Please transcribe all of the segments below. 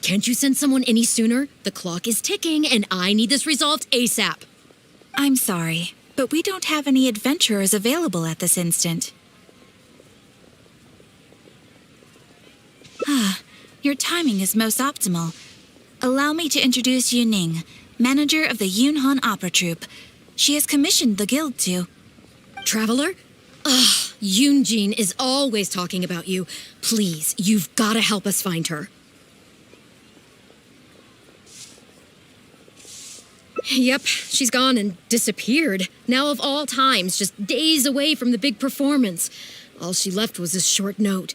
Can't you send someone any sooner? The clock is ticking, and I need this resolved ASAP. I'm sorry, but we don't have any adventurers available at this instant. Your timing is most optimal. Allow me to introduce Yunjin, manager of the Yunhan Opera Troupe. She has commissioned the guild to... Traveler? Ugh, Yunjin is always talking about you. Please, you've got to help us find her. Yep, she's gone and disappeared. Now of all times, just days away from the big performance. All she left was a short note.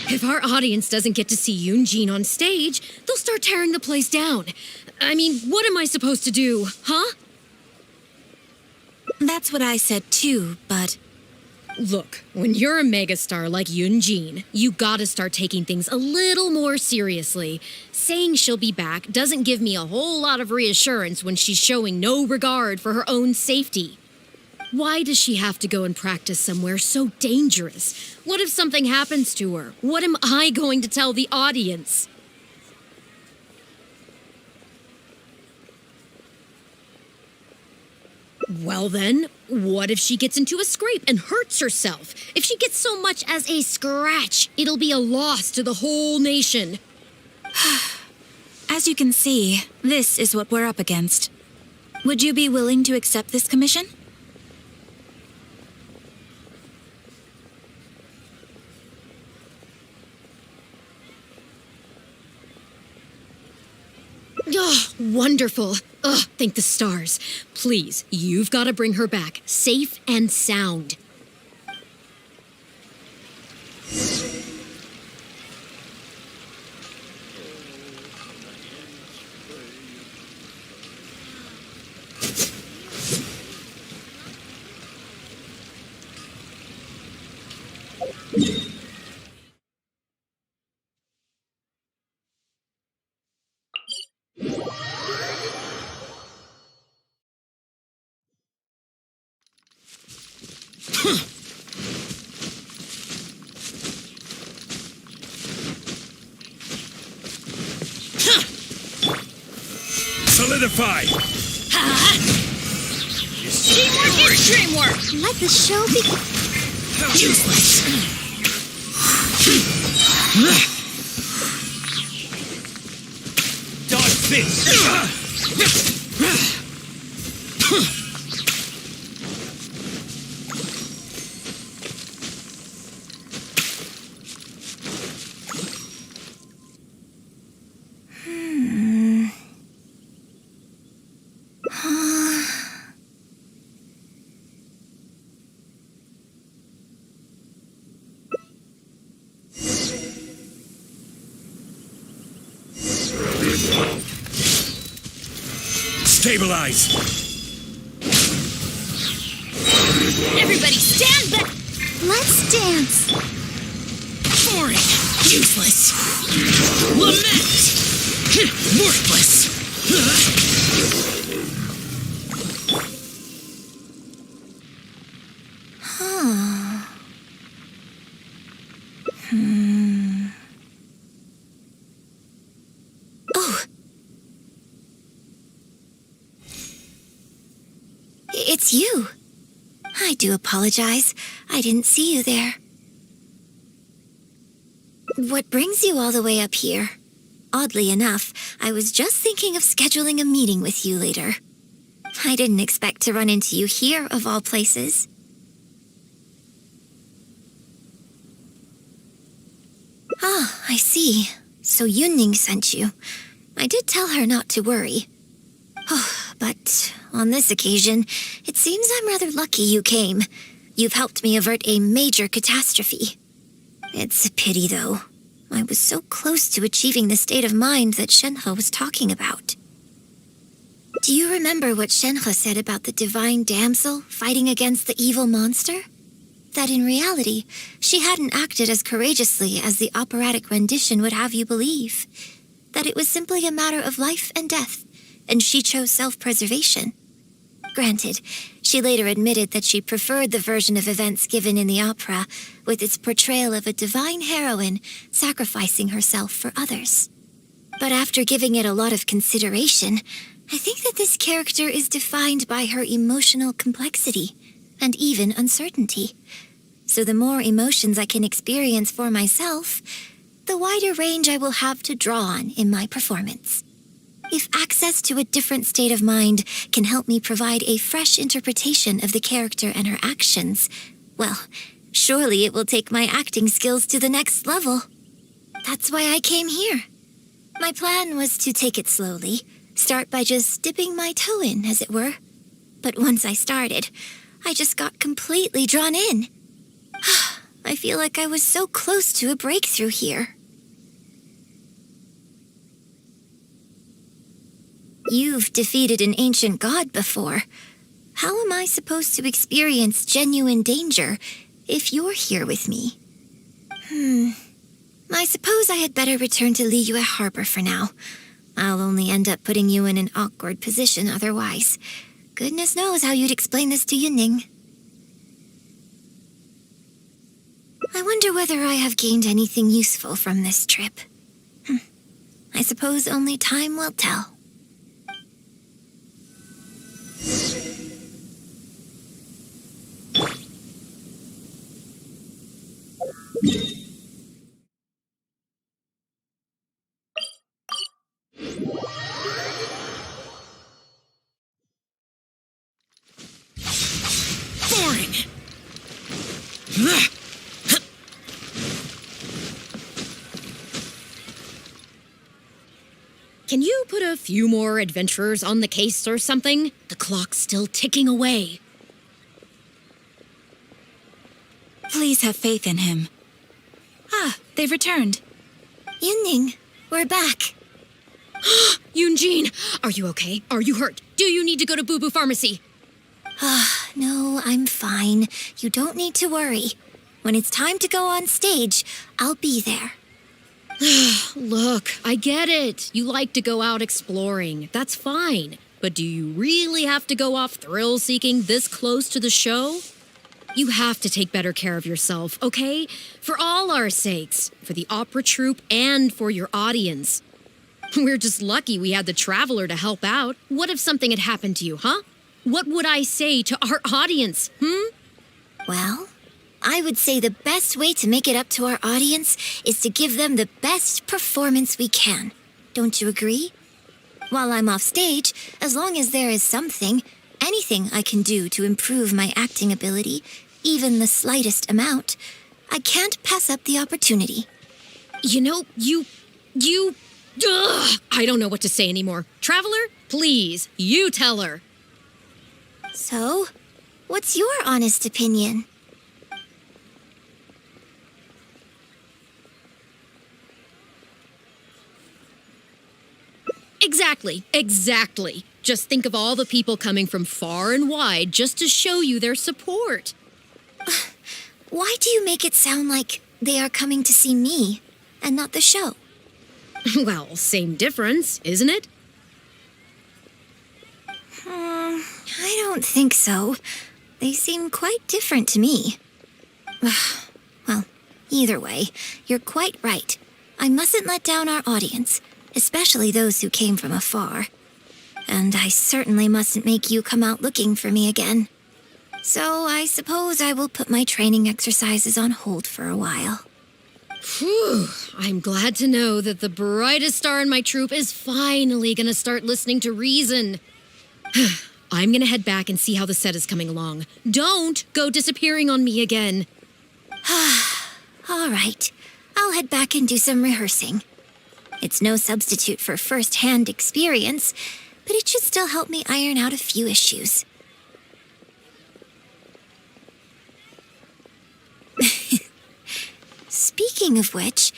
If our audience doesn't get to see Yunjin on stage, they'll start tearing the place down. I mean, what am I supposed to do, huh? That's what I said too, but... Look, when you're a megastar like Yunjin, you gotta start taking things a little more seriously. Saying she'll be back doesn't give me a whole lot of reassurance when she's showing no regard for her own safety. Why does she have to go and practice somewhere so dangerous? What if something happens to her? What am I going to tell the audience? Well then, what if she gets into a scrape and hurts herself? If she gets so much as a scratch, it'll be a loss to the whole nation. As you can see, this is what we're up against. Would you be willing to accept this commission? Oh, wonderful. Ugh, thank the stars. Please, you've got to bring her back, safe and sound. Solidify! Teamwork is dreamwork! Let the show begin. Useless! Dodge this! Stabilize! Everybody stand back! Let's dance. Boring! Useless! Lament! Worthless! Oh. It's you. I do apologize. I didn't see you there. What brings you all the way up here? Oddly enough, I was just thinking of scheduling a meeting with you later. I didn't expect to run into you here, of all places. Ah, I see. So Yunjin sent you. I did tell her not to worry. Oh, but on this occasion, it seems I'm rather lucky you came. You've helped me avert a major catastrophe. It's a pity, though. I was so close to achieving the state of mind that Shenhe was talking about. Do you remember what Shenhe said about the divine damsel fighting against the evil monster? That in reality, she hadn't acted as courageously as the operatic rendition would have you believe. That it was simply a matter of life and death, and she chose self-preservation. Granted, she later admitted that she preferred the version of events given in the opera, with its portrayal of a divine heroine sacrificing herself for others. But after giving it a lot of consideration, I think that this character is defined by her emotional complexity, and even uncertainty. So the more emotions I can experience for myself, the wider range I will have to draw on in my performance. If access to a different state of mind can help me provide a fresh interpretation of the character and her actions, well, surely it will take my acting skills to the next level. That's why I came here. My plan was to take it slowly, start by just dipping my toe in, as it were. But once I started, I just got completely drawn in. I feel like I was so close to a breakthrough here. You've defeated an ancient god before. How am I supposed to experience genuine danger if you're here with me? I suppose I had better return to Liyue Harbor for now. I'll only end up putting you in an awkward position otherwise. Goodness knows how you'd explain this to Yunjin. I wonder whether I have gained anything useful from this trip. I suppose only time will tell. Boring! Can you put a few more adventurers on the case or something? The clock's still ticking away. Please have faith in him. Ah, they've returned. Yunjin, we're back. Yunjin, are you okay? Are you hurt? Do you need to go to Boo Boo Pharmacy? No, I'm fine. You don't need to worry. When it's time to go on stage, I'll be there. Look, I get it. You like to go out exploring. That's fine. But do you really have to go off thrill-seeking this close to the show? You have to take better care of yourself, okay? For all our sakes. For the opera troupe and for your audience. We're just lucky we had the Traveler to help out. What if something had happened to you, huh? What would I say to our audience, Well, I would say the best way to make it up to our audience is to give them the best performance we can. Don't you agree? While I'm off stage, as long as there is something, anything I can do to improve my acting ability, even the slightest amount, I can't pass up the opportunity. You know, I don't know what to say anymore. Traveler, please, you tell her. So, what's your honest opinion? Exactly. Just think of all the people coming from far and wide just to show you their support. Why do you make it sound like they are coming to see me and not the show? Well, same difference, isn't it? I don't think so. They seem quite different to me. Well, either way, you're quite right. I mustn't let down our audience, especially those who came from afar. And I certainly mustn't make you come out looking for me again. So I suppose I will put my training exercises on hold for a while. Whew. I'm glad to know that the brightest star in my troop is finally gonna start listening to reason. I'm gonna head back and see how the set is coming along. Don't go disappearing on me again. All right, I'll head back and do some rehearsing. It's no substitute for first-hand experience, but it should still help me iron out a few issues. Speaking of which,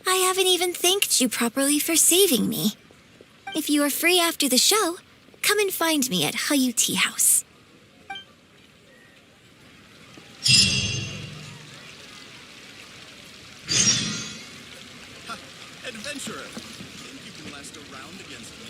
I haven't even thanked you properly for saving me. If you are free after the show, come and find me at Hayu Tea House. Adventurer, think you can last a round against me?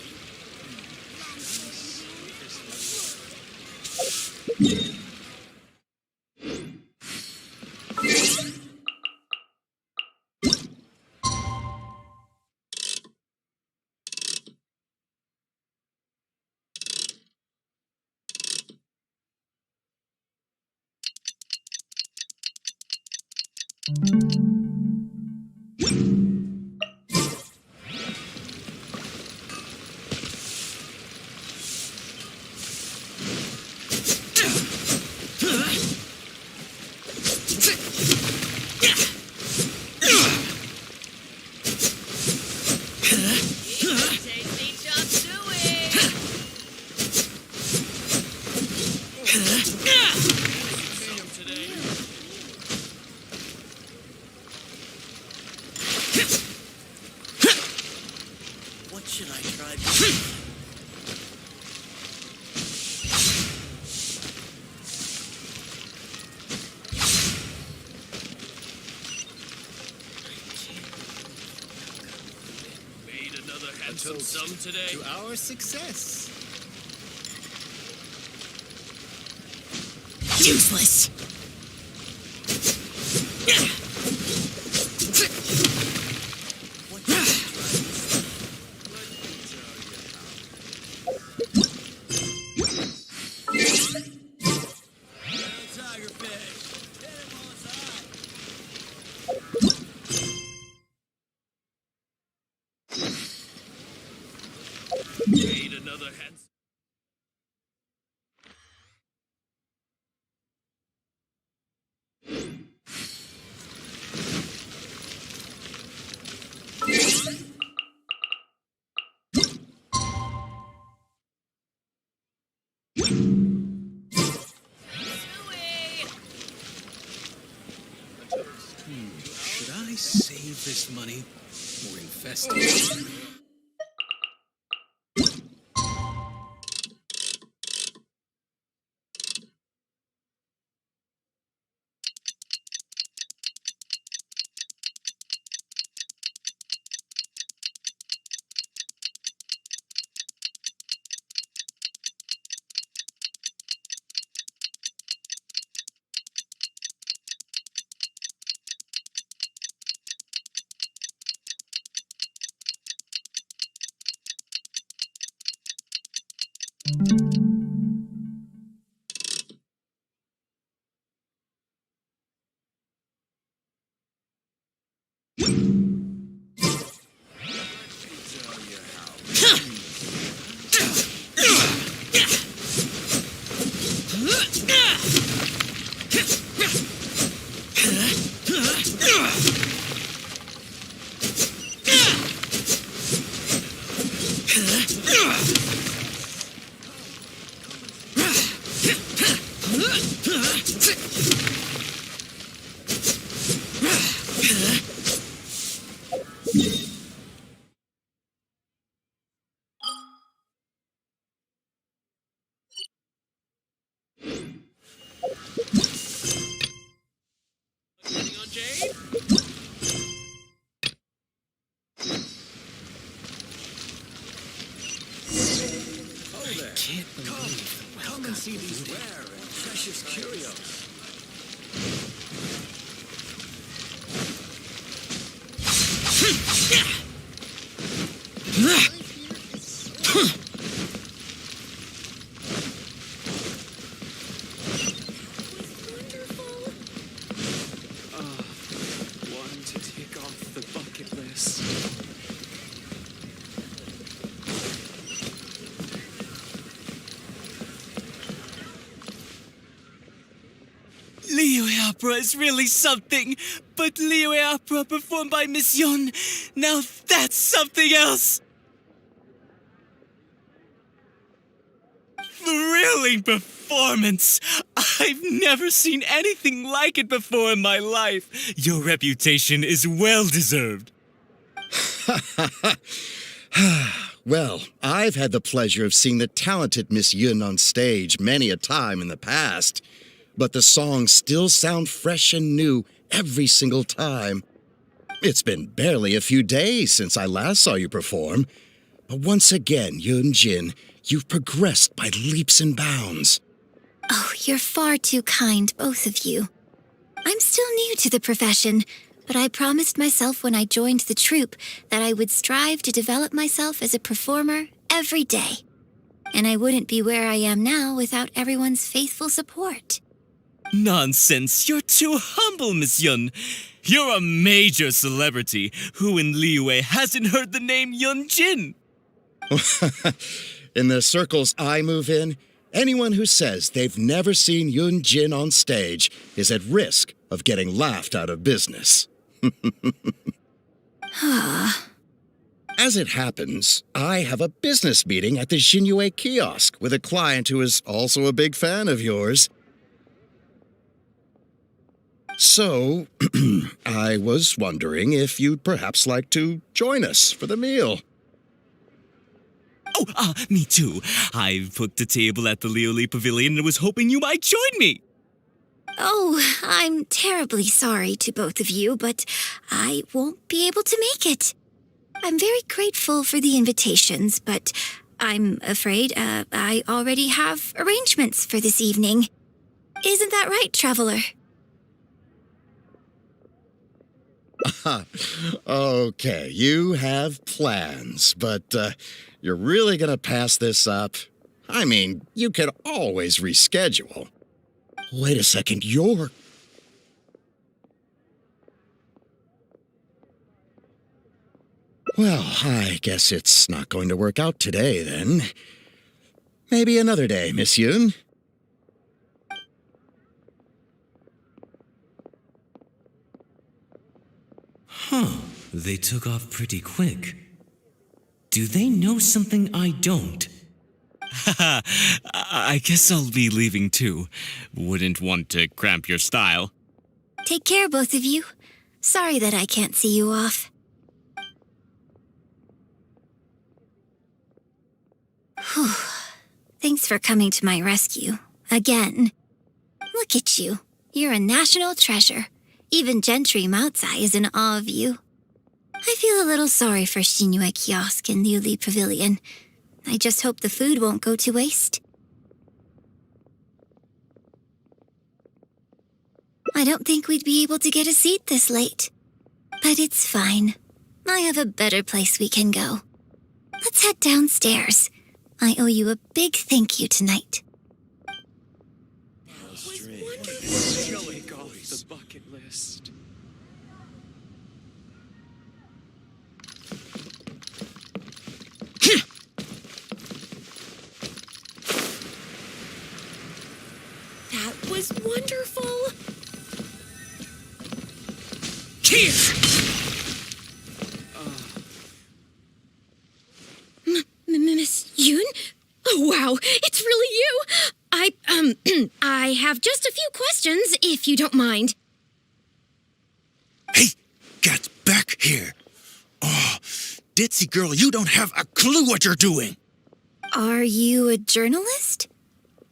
What should I try? Made another handsome sum today. To our success. Useless! What should I try? Made another handsome. Should I save this money or invest it? Come and see these rare and precious curios. One to take off opera is really something, but Liyue opera performed by Miss Yun, now that's something else! Thrilling performance! I've never seen anything like it before in my life. Your reputation is well-deserved. Well, I've had the pleasure of seeing the talented Miss Yun on stage many a time in the past, but the songs still sound fresh and new every single time. It's been barely a few days since I last saw you perform, but once again, Yunjin, you've progressed by leaps and bounds. Oh, you're far too kind, both of you. I'm still new to the profession, but I promised myself when I joined the troupe that I would strive to develop myself as a performer every day. And I wouldn't be where I am now without everyone's faithful support. Nonsense, you're too humble, Miss Yun. You're a major celebrity. Who in Liyue hasn't heard the name Yunjin? In the circles I move in, anyone who says they've never seen Yunjin on stage is at risk of getting laughed out of business. As it happens, I have a business meeting at the Xinyu kiosk with a client who is also a big fan of yours. So, I was wondering if you'd perhaps like to join us for the meal. Oh, me too. I booked a table at the Lioli Pavilion and was hoping you might join me. Oh, I'm terribly sorry to both of you, but I won't be able to make it. I'm very grateful for the invitations, but I'm afraid I already have arrangements for this evening. Isn't that right, Traveler? Okay, you have plans, but you're really gonna pass this up? I mean, you can always reschedule. Wait a second, you're... Well, I guess it's not going to work out today, then. Maybe another day, Miss Yun. They took off pretty quick. Do they know something I don't? Haha, I guess I'll be leaving too. Wouldn't want to cramp your style. Take care, both of you. Sorry that I can't see you off. Whew. Thanks for coming to my rescue. Again. Look at you. You're a national treasure. Even Gentry Moutsai is in awe of you. I feel a little sorry for Xinyu Kiosk and Liuli Pavilion. I just hope the food won't go to waste. I don't think we'd be able to get a seat this late. But it's fine. I have a better place we can go. Let's head downstairs. I owe you a big thank you tonight. Showing off the bucket list. That was wonderful. Miss Yun? Oh, wow, it's really you. I have just a few questions, if you don't mind. Hey, get back here. Oh, ditzy girl, you don't have a clue what you're doing. Are you a journalist?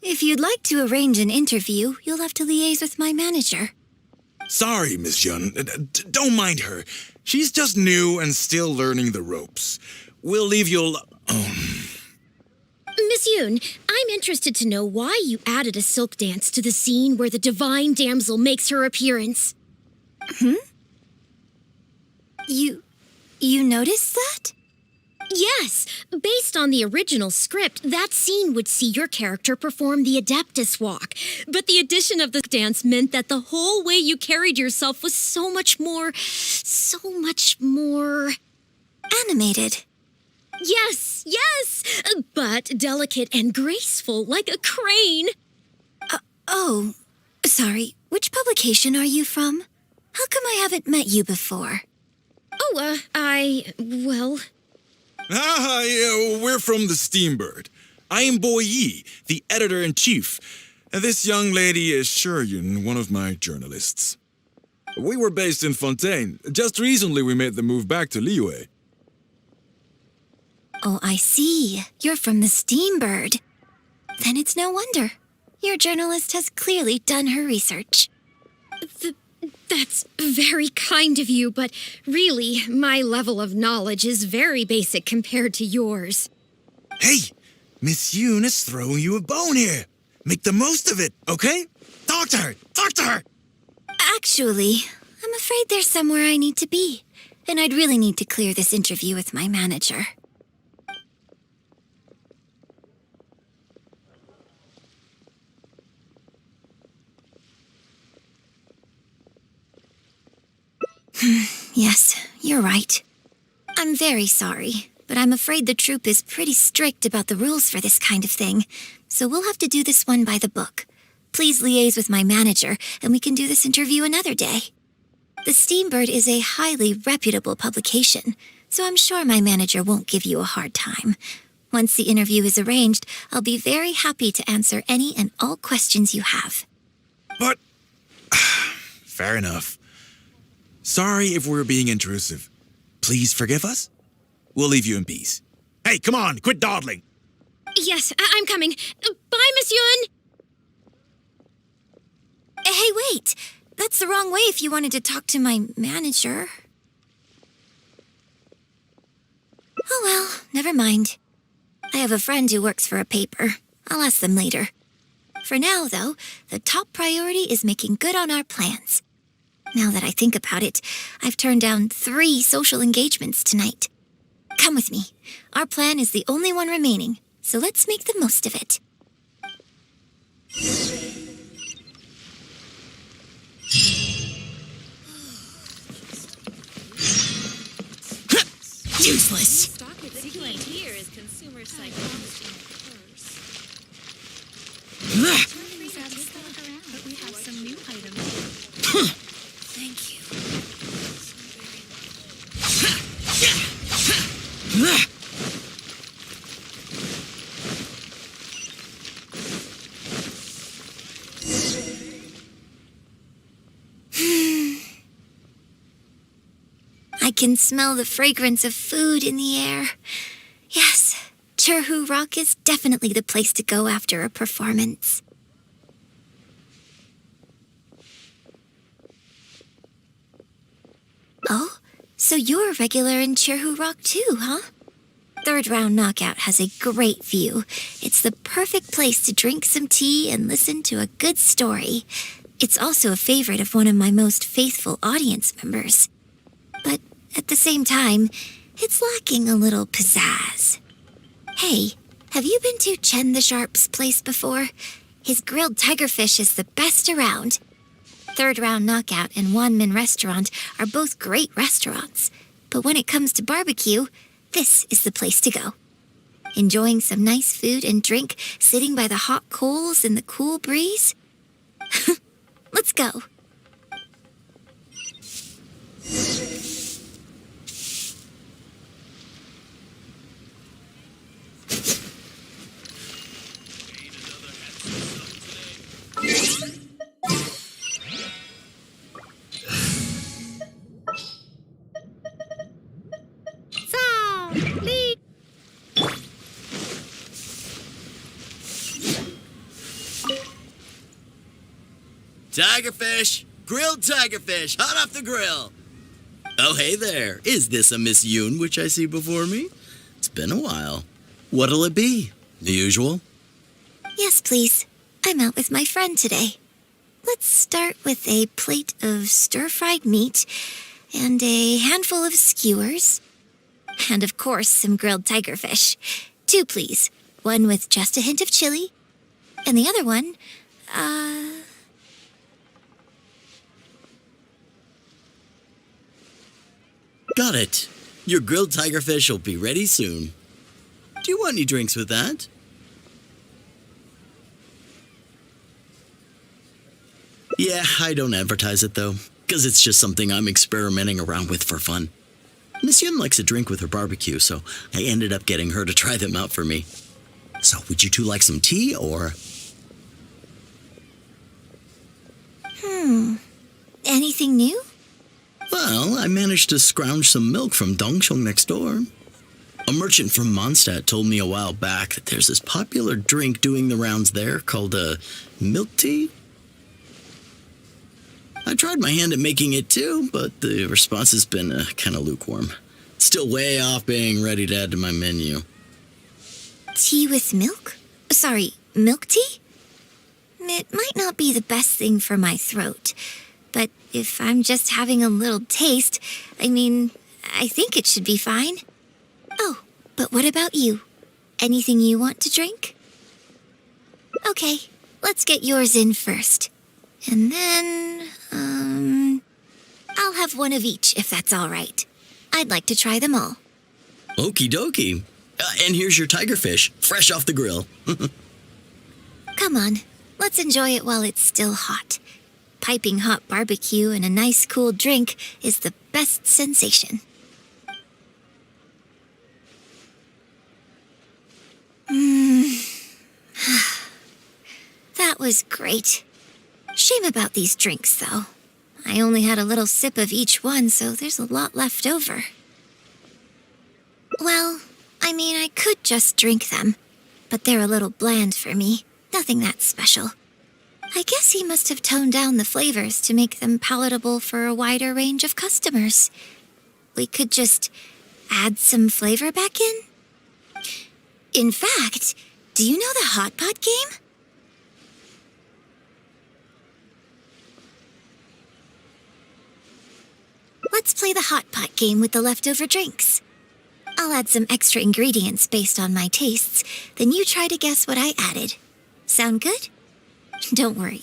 If you'd like to arrange an interview, you'll have to liaise with my manager. Sorry, Miss Yun. Don't mind her. She's just new and still learning the ropes. We'll leave you Miss Yoon, I'm interested to know why you added a silk dance to the scene where the divine damsel makes her appearance. You noticed that? Yes, based on the original script, that scene would see your character perform the Adeptus Walk. But the addition of the dance meant that the whole way you carried yourself was so much more... Animated. Yes, but delicate and graceful like a crane. Oh, sorry. which publication are you from? How come I haven't met you before? Oh, well, Ah, yeah, we're from the Steambird. I am Boy Yi, the editor-in-chief. And this young lady is Shuryun, one of my journalists. We were based in Fontaine. Just recently we made the move back to Liyue. Oh, I see. You're from the Steambird. Then it's no wonder. Your journalist has clearly done her research. that's very kind of you, but really, my level of knowledge is very basic compared to yours. Hey, Miss Yoon is throwing you a bone here. Make the most of it, okay? Talk to her! Talk to her! Actually, I'm afraid there's somewhere I need to be, and I'd really need to clear this interview with my manager. Yes, you're right. I'm very sorry, but I'm afraid the troupe is pretty strict about the rules for this kind of thing, so we'll have to do this one by the book. Please liaise with my manager, and we can do this interview another day. The Steambird is a highly reputable publication, so I'm sure my manager won't give you a hard time. Once the interview is arranged, I'll be very happy to answer any and all questions you have. But... fair enough. Sorry if we're being intrusive. Please forgive us. We'll leave you in peace. Hey, come on, quit dawdling. Yes, I'm coming. Bye, Miss Yun! Hey, wait! That's the wrong way if you wanted to talk to my manager. Oh well, never mind. I have a friend who works for a paper. I'll ask them later. For now, though, the top priority is making good on our plans. Now that I think about it, I've turned down 3 social engagements tonight. Come with me. Our plan is the only one remaining, so let's make the most of it. Useless! Here is consumer psychology but we have some new items. Thank you. I can smell the fragrance of food in the air. Yes, Cherhu Rock is definitely the place to go after a performance. Oh, so you're a regular in Cherhu Rock too, huh? Third Round Knockout has a great view. It's the perfect place to drink some tea and listen to a good story. It's also a favorite of one of my most faithful audience members. But at the same time, it's lacking a little pizzazz. Hey, have you been to Chen the Sharp's place before? His grilled tigerfish is the best around. Third Round Knockout and Wanmin Restaurant are both great restaurants. But when it comes to barbecue, this is the place to go. Enjoying some nice food and drink, sitting by the hot coals in the cool breeze? Let's go. Tigerfish! Grilled tigerfish, hot off the grill! Oh, hey there. Is this a Miss Yoon which I see before me? It's been a while. What'll it be? The usual? Yes, please. I'm out with my friend today. Let's start with a plate of stir-fried meat and a handful of skewers. And of course, some grilled tigerfish. 2, please. One with just a hint of chili. And the other one, Got it. Your grilled tigerfish will be ready soon. Do you want any drinks with that? Yeah, I don't advertise it though, because it's just something I'm experimenting around with for fun. Miss Yun likes a drink with her barbecue, so I ended up getting her to try them out for me. So, would you two like some tea, or? Anything new? Well, I managed to scrounge some milk from Dongchong next door. A merchant from Mondstadt told me a while back that there's this popular drink doing the rounds there called milk tea. I tried my hand at making it too, but the response has been kind of lukewarm. Still way off being ready to add to my menu. Tea with milk? Sorry, milk tea? It might not be the best thing for my throat, but if I'm just having a little taste, I think it should be fine. Oh, but what about you? Anything you want to drink? Okay, let's get yours in first. And then, I'll have one of each if that's all right. I'd like to try them all. Okie dokie. And here's your tiger fish, fresh off the grill. Come on, let's enjoy it while it's still hot. Piping hot barbecue and a nice cool drink is the best sensation. That was great. Shame about these drinks, though. I only had a little sip of each one, so there's a lot left over. Well, I could just drink them, but they're a little bland for me. Nothing that special. I guess he must have toned down the flavors to make them palatable for a wider range of customers. We could just add some flavor back in? In fact, do you know the hot pot game? Let's play the hot pot game with the leftover drinks. I'll add some extra ingredients based on my tastes, then you try to guess what I added. Sound good? Don't worry,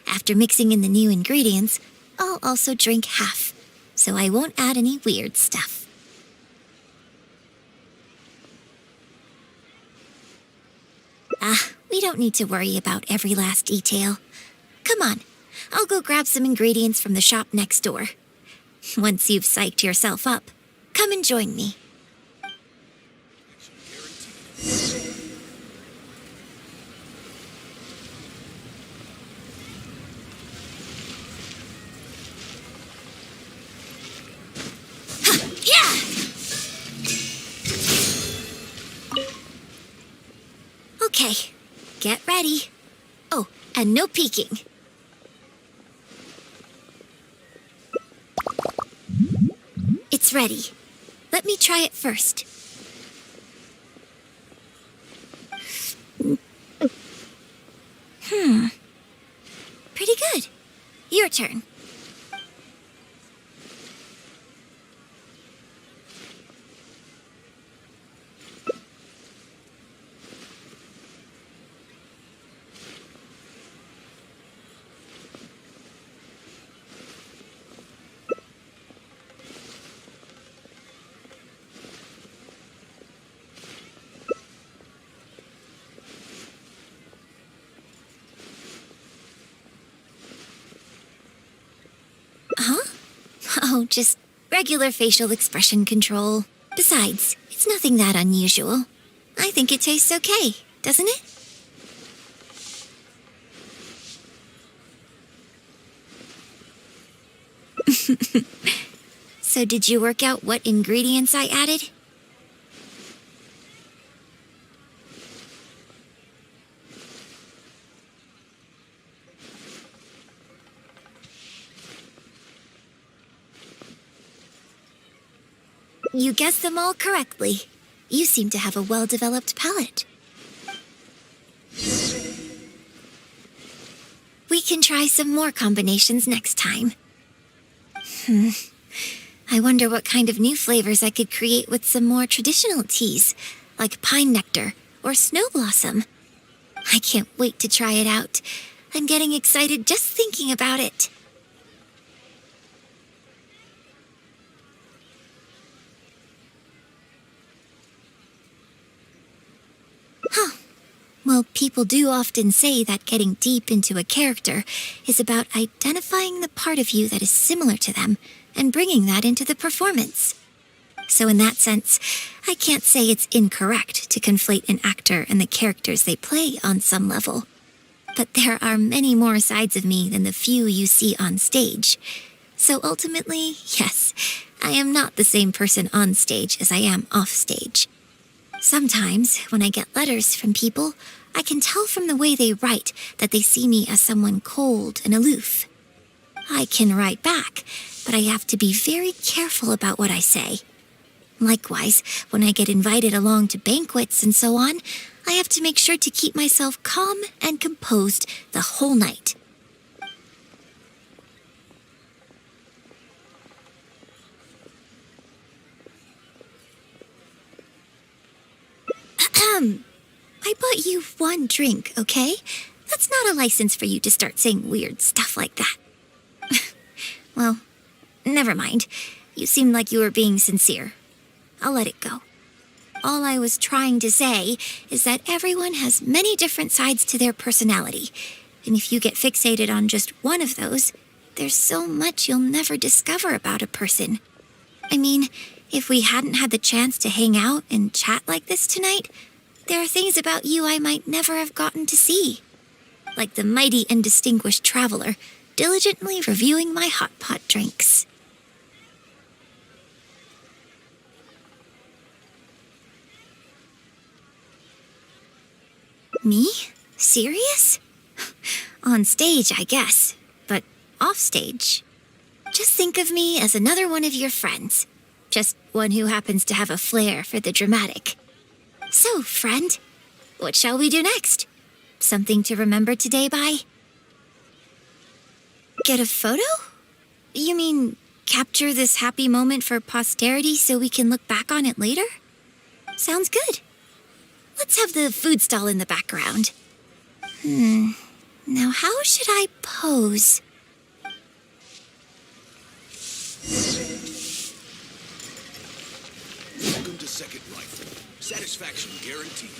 after mixing in the new ingredients, I'll also drink half, so I won't add any weird stuff. We don't need to worry about every last detail. Come on, I'll go grab some ingredients from the shop next door. Once you've psyched yourself up, come and join me. Okay, get ready. Oh, and no peeking. It's ready. Let me try it first. Pretty good. Your turn. Oh, just regular facial expression control. Besides, it's nothing that unusual. I think it tastes okay, doesn't it? So did you work out what ingredients I added? You guessed them all correctly. You seem to have a well-developed palate. We can try some more combinations next time. I wonder what kind of new flavors I could create with some more traditional teas, like pine nectar or snow blossom. I can't wait to try it out. I'm getting excited just thinking about it. Well, people do often say that getting deep into a character is about identifying the part of you that is similar to them and bringing that into the performance. So in that sense, I can't say it's incorrect to conflate an actor and the characters they play on some level. But there are many more sides of me than the few you see on stage. So ultimately, yes, I am not the same person on stage as I am off stage. Sometimes, when I get letters from people, I can tell from the way they write that they see me as someone cold and aloof. I can write back, but I have to be very careful about what I say. Likewise, when I get invited along to banquets and so on, I have to make sure to keep myself calm and composed the whole night. I bought you one drink, okay? That's not a license for you to start saying weird stuff like that. Well, never mind. You seemed like you were being sincere. I'll let it go. All I was trying to say is that everyone has many different sides to their personality. And if you get fixated on just one of those, there's so much you'll never discover about a person. I mean, if we hadn't had the chance to hang out and chat like this tonight, there are things about you I might never have gotten to see. Like the mighty and distinguished traveler, diligently reviewing my hot pot drinks. Me? Serious? On stage, I guess. But off stage? Just think of me as another one of your friends. Just one who happens to have a flair for the dramatic. So, friend, what shall we do next? Something to remember today by? Get a photo? You mean capture this happy moment for posterity so we can look back on it later? Sounds good. Let's have the food stall in the background. Now how should I pose? Welcome to Second Rifle. Satisfaction guaranteed.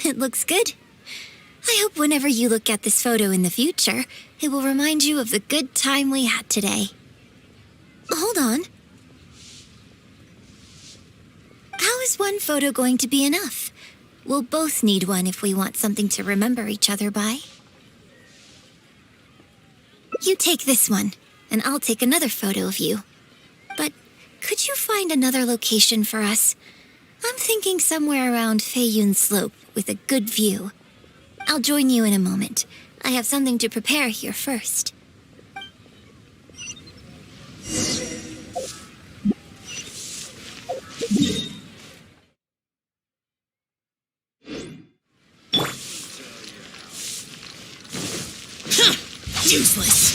It looks good. I hope whenever you look at this photo in the future, it will remind you of the good time we had today. Hold on. How is one photo going to be enough? We'll both need one if we want something to remember each other by. You take this one, and I'll take another photo of you. But could you find another location for us? I'm thinking somewhere around Feiyun Slope with a good view. I'll join you in a moment. I have something to prepare here first. Useless.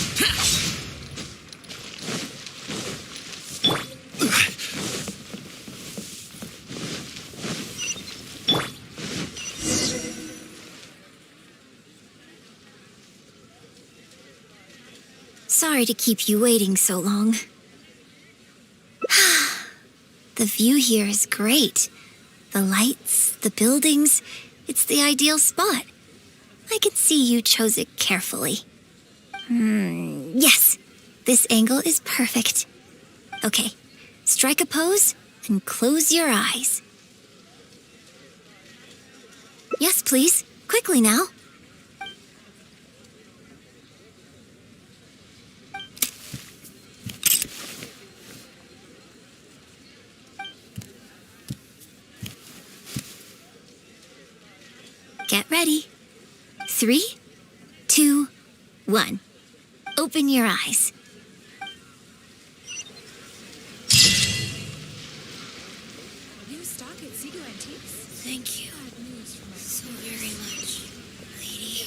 Sorry to keep you waiting so long. The view here is great. The lights, the buildings, it's the ideal spot. I can see you chose it carefully. Yes, this angle is perfect. Okay, strike a pose and close your eyes. Yes, please. Quickly now. Get ready. 3, 2, 1. Open your eyes. Thank you so very much, lady.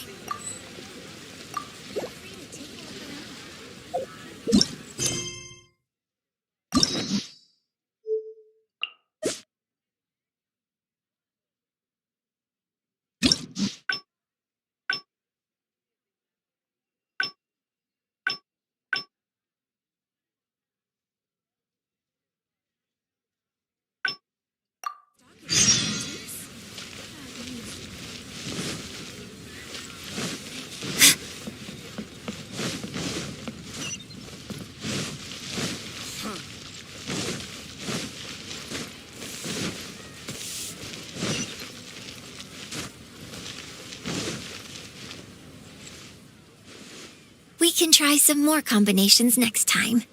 We can try some more combinations next time.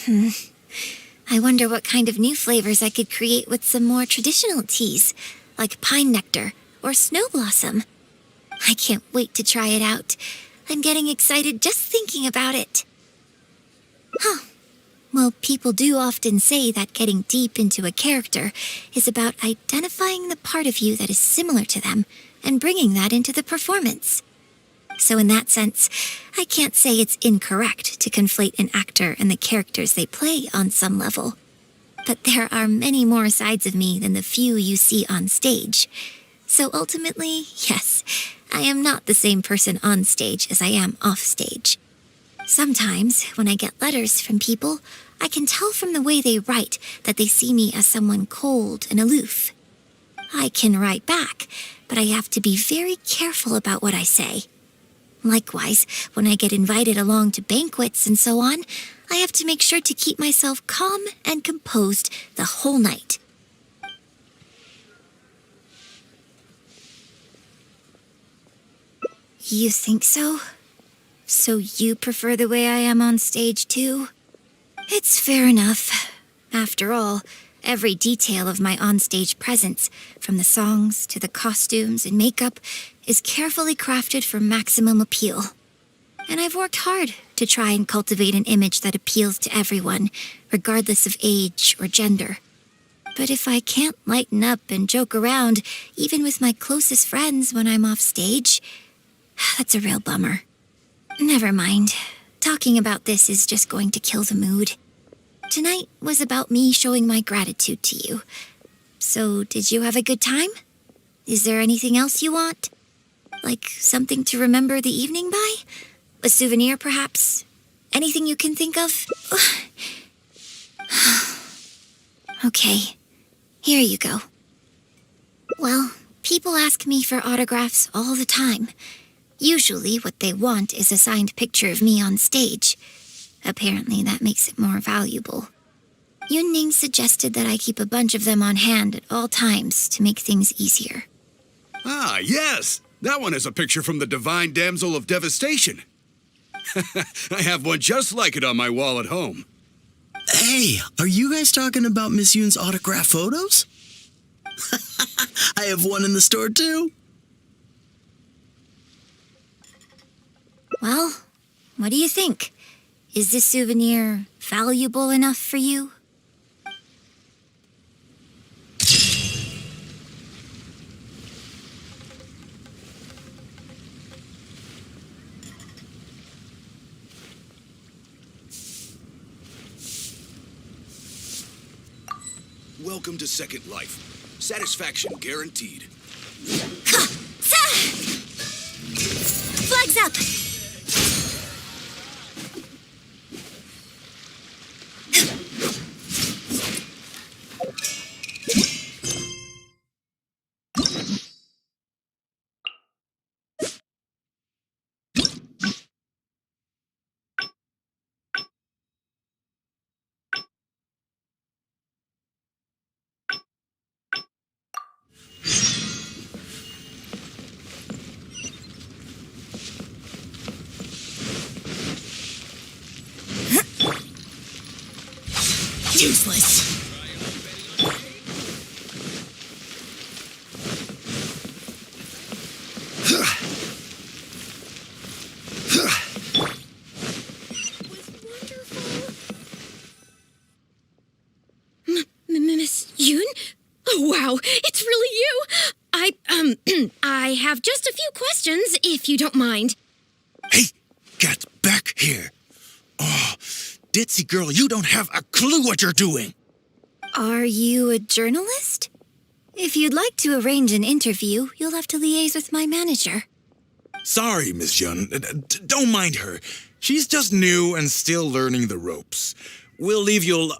I wonder what kind of new flavors I could create with some more traditional teas, like pine nectar or snow blossom. I can't wait to try it out. I'm getting excited just thinking about it. Huh. Well, people do often say that getting deep into a character is about identifying the part of you that is similar to them and bringing that into the performance. So in that sense, I can't say it's incorrect to conflate an actor and the characters they play on some level. But there are many more sides of me than the few you see on stage. So ultimately, yes, I am not the same person on stage as I am off stage. Sometimes, when I get letters from people, I can tell from the way they write that they see me as someone cold and aloof. I can write back, but I have to be very careful about what I say. Likewise, when I get invited along to banquets and so on, I have to make sure to keep myself calm and composed the whole night. You think so? So you prefer the way I am on stage too? It's fair enough. After all, every detail of my onstage presence, from the songs to the costumes and makeup, is carefully crafted for maximum appeal. And I've worked hard to try and cultivate an image that appeals to everyone, regardless of age or gender. But if I can't lighten up and joke around, even with my closest friends when I'm off stage, that's a real bummer. Never mind. Talking about this is just going to kill the mood. Tonight was about me showing my gratitude to you. So, did you have a good time? Is there anything else you want? Like something to remember the evening by? A souvenir, perhaps? Anything you can think of? Okay, here you go. Well, people ask me for autographs all the time. Usually what they want is a signed picture of me on stage. Apparently that makes it more valuable. Yunjin suggested that I keep a bunch of them on hand at all times to make things easier. Ah, yes! That one is a picture from the Divine Damsel of Devastation. I have one just like it on my wall at home. Hey, are you guys talking about Miss Yoon's autograph photos? I have one in the store too. Well, what do you think? Is this souvenir valuable enough for you? Welcome to Second Life. Satisfaction guaranteed. Flags up! Useless. Miss Yoon? have just a few questions, if you don't mind. Hey, get back here. Oh, ditzy girl, you don't have a clue what you're doing. Are you a journalist? If you'd like to arrange an interview, you'll have to liaise with my manager. Sorry, Miss Yun. Don't mind her. She's just new and still learning the ropes. We'll leave you alone.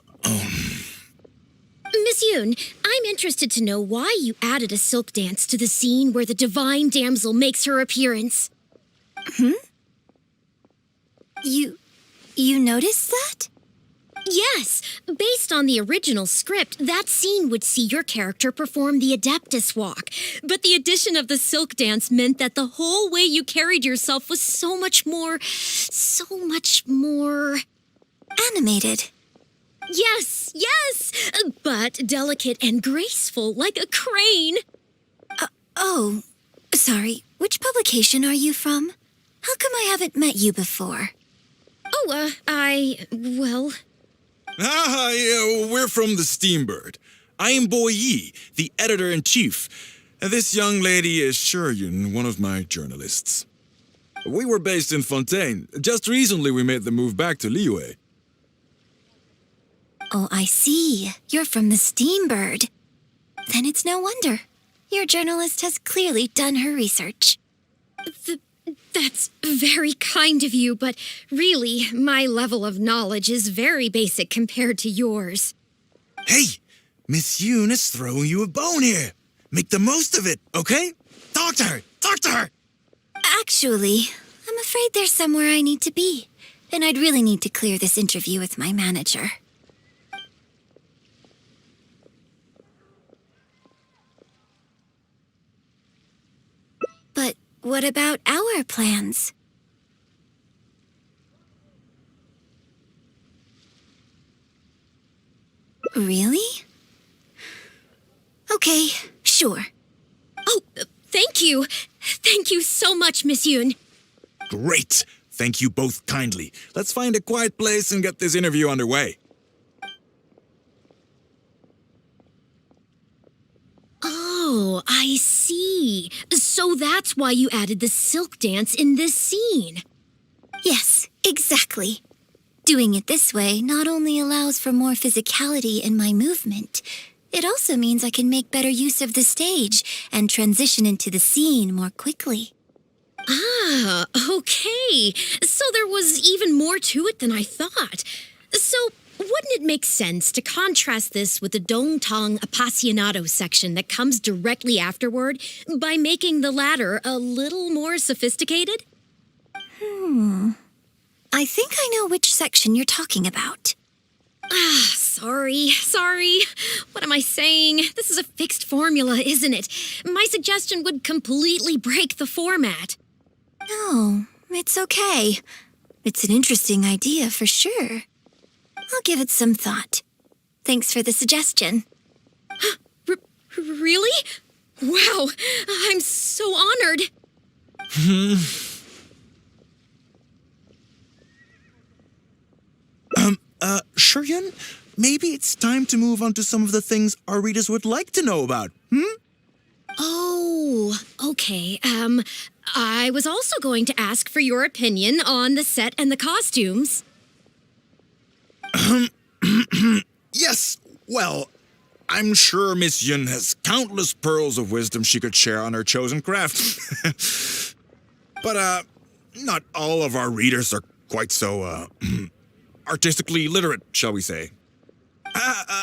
Miss Yoon, I'm interested to know why you added a silk dance to the scene where the divine damsel makes her appearance. You noticed that? Yes, based on the original script, that scene would see your character perform the Adeptus Walk. But the addition of the silk dance meant that the whole way you carried yourself was so much more... Animated. Yes, but delicate and graceful, like a crane. Oh, sorry. Which publication are you from? How come I haven't met you before? Oh, well... Yeah, we're from the Steambird. I am Boy Yi, the editor-in-chief. And this young lady is Yun, one of my journalists. We were based in Fontaine. Just recently we made the move back to Liyue. Oh, I see. You're from the Steambird. Then it's no wonder. Your journalist has clearly done her research. That's very kind of you, but really, my level of knowledge is very basic compared to yours. Hey, Miss Yun is throwing you a bone here. Make the most of it, okay? Talk to her! Actually, I'm afraid there's somewhere I need to be, and I'd really need to clear this interview with my manager. But what about our plans? Really? Okay, sure. Oh, thank you. Thank you so much, Miss Yoon. Great! Thank you both kindly. Let's find a quiet place and get this interview underway. Oh, I see. So that's why you added the silk dance in this scene. Yes, exactly. Doing it this way not only allows for more physicality in my movement, it also means I can make better use of the stage and transition into the scene more quickly. Ah, okay. So there was even more to it than I thought. So wouldn't it make sense to contrast this with the Dongtong Appassionato section that comes directly afterward by making the latter a little more sophisticated? I think I know which section you're talking about. Ah, sorry. What am I saying? This is a fixed formula, isn't it? My suggestion would completely break the format. No, it's okay. It's an interesting idea for sure. I'll give it some thought. Thanks for the suggestion. Really? Wow, I'm so honored. Yun, maybe it's time to move on to some of the things our readers would like to know about, Oh, okay. I was also going to ask for your opinion on the set and the costumes. Yes, well, I'm sure Miss Yun has countless pearls of wisdom she could share on her chosen craft. But, not all of our readers are quite so, artistically literate, shall we say.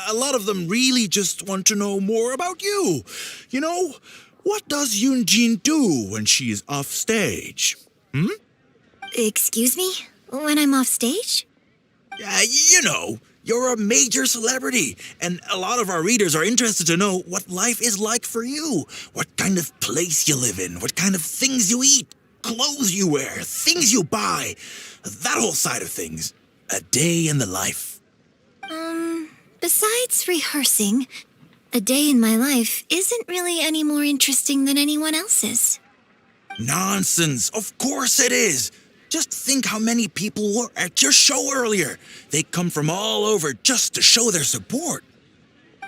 A lot of them really just want to know more about you. You know, what does Yunjin do when she is off stage? Excuse me? When I'm off stage? You know, you're a major celebrity, and a lot of our readers are interested to know what life is like for you, what kind of place you live in, what kind of things you eat, clothes you wear, things you buy, that whole side of things. A day in the life. Besides rehearsing, a day in my life isn't really any more interesting than anyone else's. Nonsense, of course it is. Just think how many people were at your show earlier. They come from all over just to show their support.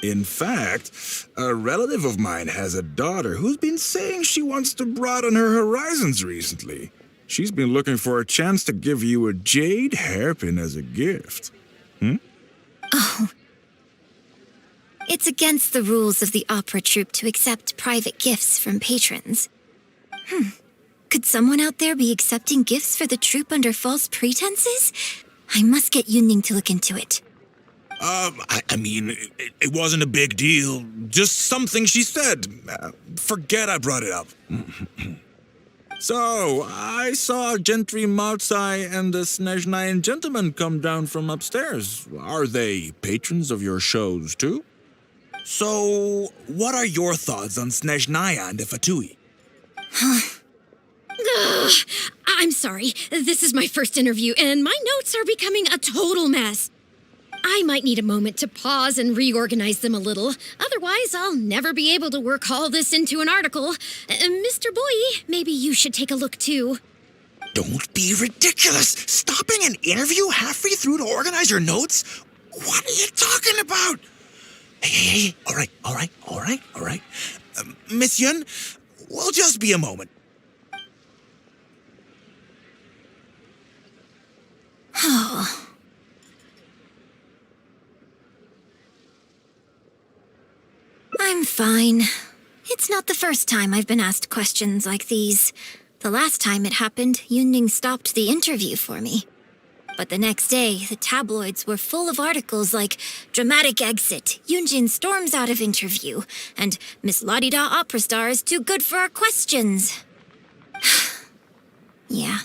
In fact, a relative of mine has a daughter who's been saying she wants to broaden her horizons recently. She's been looking for a chance to give you a jade hairpin as a gift. Oh. It's against the rules of the opera troupe to accept private gifts from patrons. Could someone out there be accepting gifts for the troupe under false pretenses? I must get Yunjin to look into it. I mean, it wasn't a big deal. Just something she said. Forget I brought it up. So, I saw Gentry Maltsai and the Snezhnayan gentleman come down from upstairs. Are they patrons of your shows, too? So, what are your thoughts on Snezhnaya and the Fatui? Ugh, I'm sorry. This is my first interview, and my notes are becoming a total mess. I might need a moment to pause and reorganize them a little. Otherwise, I'll never be able to work all this into an article. Mr. Boye, maybe you should take a look too. Don't be ridiculous! Stopping an interview halfway through to organize your notes? What are you talking about? Hey, all right. Miss Yun, we'll just be a moment. Oh. I'm fine. It's not the first time I've been asked questions like these. The last time it happened, Yunjin stopped the interview for me. But the next day, the tabloids were full of articles like "Dramatic Exit, Yunjin storms out of interview," and "Miss La-di-da opera star is too good for our questions." Yeah.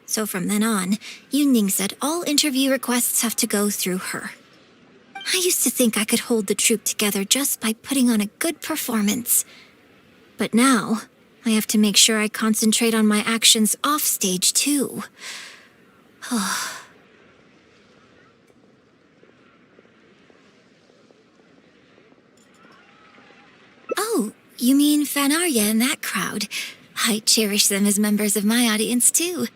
So from then on, Yunjin said all interview requests have to go through her. I used to think I could hold the troupe together just by putting on a good performance. But now, I have to make sure I concentrate on my actions off stage, too. Oh, you mean Fanarya and that crowd. I cherish them as members of my audience, too.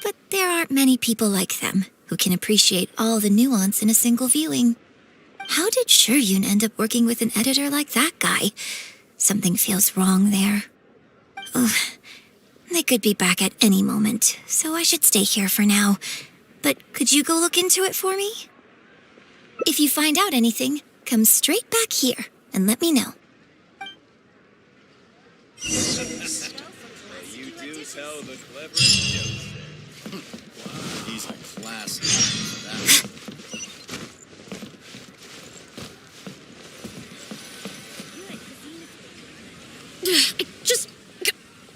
But there aren't many people like them who can appreciate all the nuance in a single viewing. How did Shiryun end up working with an editor like that guy? Something feels wrong there. Ugh. They could be back at any moment, so I should stay here for now. But could you go look into it for me? If you find out anything, come straight back here and let me know. You do tell the clever jokes there. Wow, he's a class.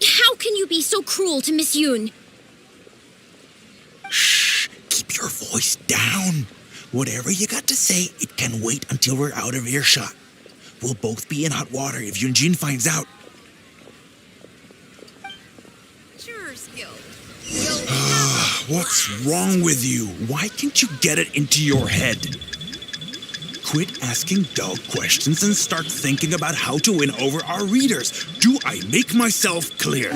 How can you be so cruel to Miss Yun? Shh, keep your voice down. Whatever you got to say, it can wait until we're out of earshot. We'll both be in hot water if Yunjin finds out. Sure, Skill. What's wrong with you? Why can't you get it into your head? Quit asking dull questions and start thinking about how to win over our readers. Do I make myself clear?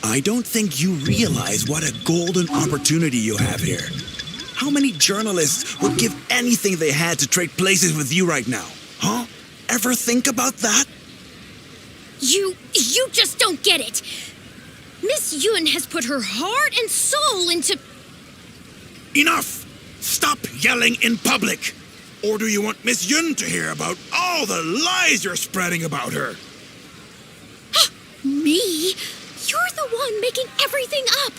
I don't think you realize what a golden opportunity you have here. How many journalists would give anything they had to trade places with you right now? Huh? Ever think about that? You just don't get it. Miss Yun has put her heart and soul into... Enough! Stop yelling in public! Or do you want Miss Yun to hear about all the lies you're spreading about her? Me? You're the one making everything up.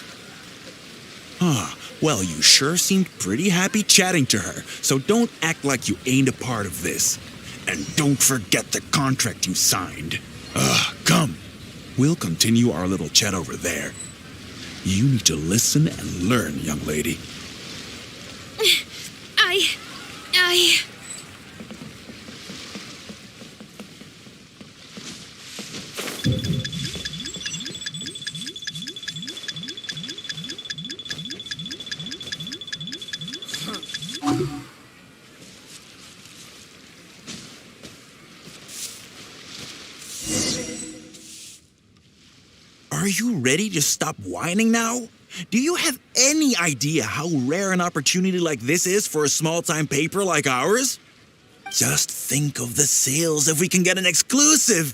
Well, you sure seemed pretty happy chatting to her, so don't act like you ain't a part of this. And don't forget the contract you signed. Come. We'll continue our little chat over there. You need to listen and learn, young lady. I... Are you ready to stop whining now? Do you have any idea how rare an opportunity like this is for a small-time paper like ours? Just think of the sales if we can get an exclusive.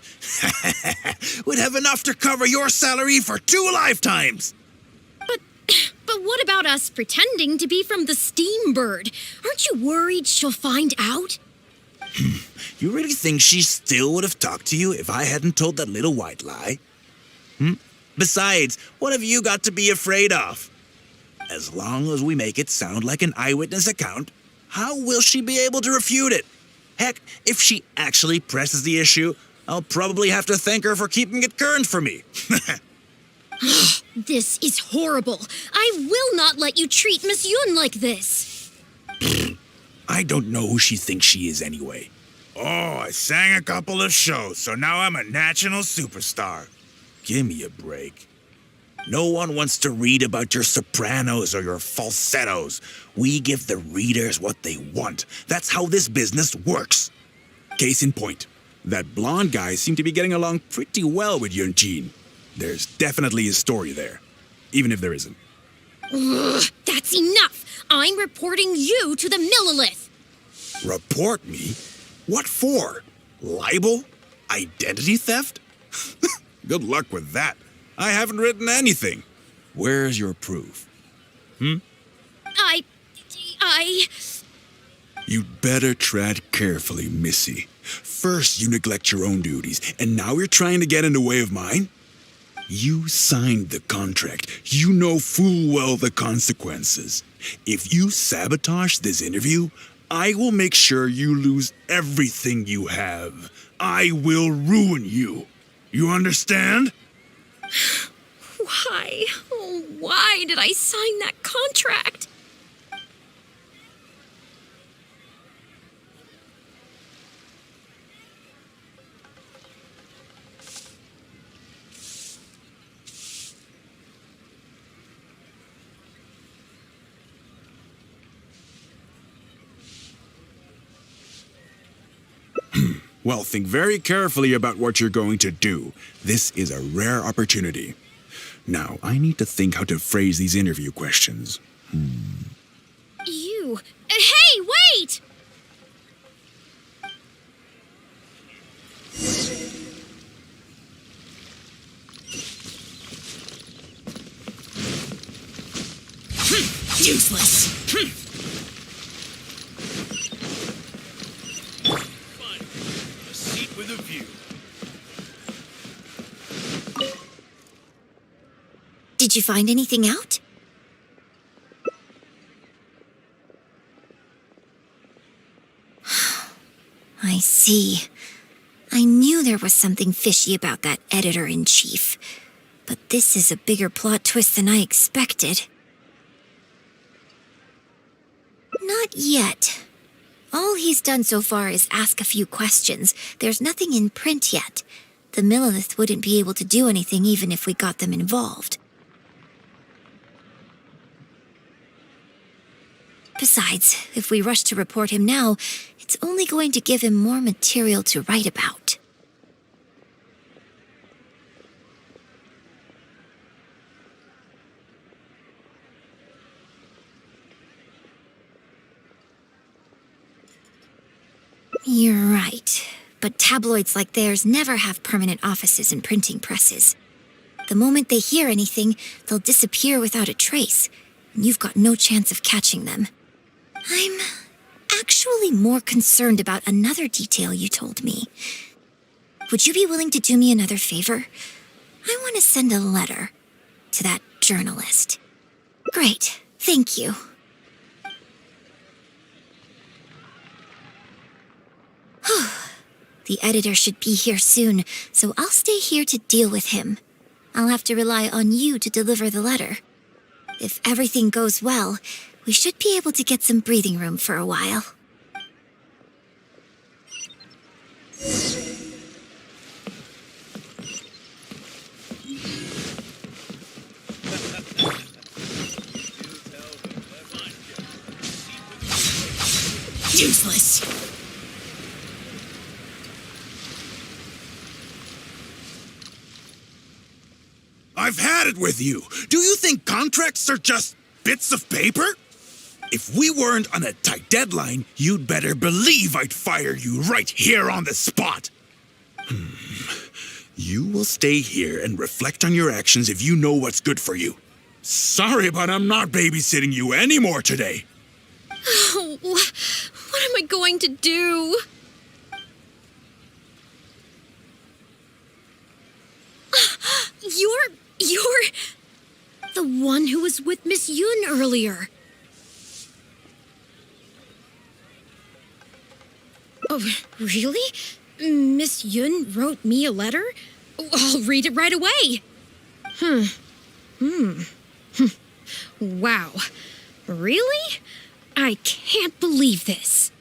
We'd have enough to cover your salary for 2 lifetimes. But what about us pretending to be from the Steambird? Aren't you worried she'll find out? You really think she still would have talked to you if I hadn't told that little white lie? Besides, what have you got to be afraid of? As long as we make it sound like an eyewitness account, how will she be able to refute it? Heck, if she actually presses the issue, I'll probably have to thank her for keeping it current for me. This is horrible. I will not let you treat Miss Yun like this. I don't know who she thinks she is anyway. Oh, I sang a couple of shows, so now I'm a national superstar. Give me a break. No one wants to read about your sopranos or your falsettos. We give the readers what they want. That's how this business works. Case in point, that blonde guy seemed to be getting along pretty well with Yunjin. There's definitely a story there, even if there isn't. Ugh, that's enough. I'm reporting you to the Millilith. Report me? What for? Libel? Identity theft? Good luck with that. I haven't written anything. Where's your proof? I... You'd better tread carefully, Missy. First, you neglect your own duties, and now you're trying to get in the way of mine? You signed the contract. You know full well the consequences. If you sabotage this interview, I will make sure you lose everything you have. I will ruin you. You understand? Why? Oh, why did I sign that contract? Well, think very carefully about what you're going to do. This is a rare opportunity. Now, I need to think how to phrase these interview questions. You... Hey, wait! Useless. A seat with a view. Did you find anything out? I see. I knew there was something fishy about that editor-in-chief. But this is a bigger plot twist than I expected. Not yet. All he's done so far is ask a few questions. There's nothing in print yet. The Millilith wouldn't be able to do anything even if we got them involved. Besides, if we rush to report him now, it's only going to give him more material to write about. You're right, but tabloids like theirs never have permanent offices and printing presses. The moment they hear anything, they'll disappear without a trace, and you've got no chance of catching them. I'm actually more concerned about another detail you told me. Would you be willing to do me another favor? I want to send a letter to that journalist. Great, thank you. The editor should be here soon, so I'll stay here to deal with him. I'll have to rely on you to deliver the letter. If everything goes well, we should be able to get some breathing room for a while. Useless. I've had it with you. Do you think contracts are just bits of paper? If we weren't on a tight deadline, you'd better believe I'd fire you right here on the spot. You will stay here and reflect on your actions if you know what's good for you. Sorry, but I'm not babysitting you anymore today. Oh, what am I going to do? You're the one who was with Miss Yun earlier. Oh, really? Miss Yun wrote me a letter? I'll read it right away. Wow. Really? I can't believe this.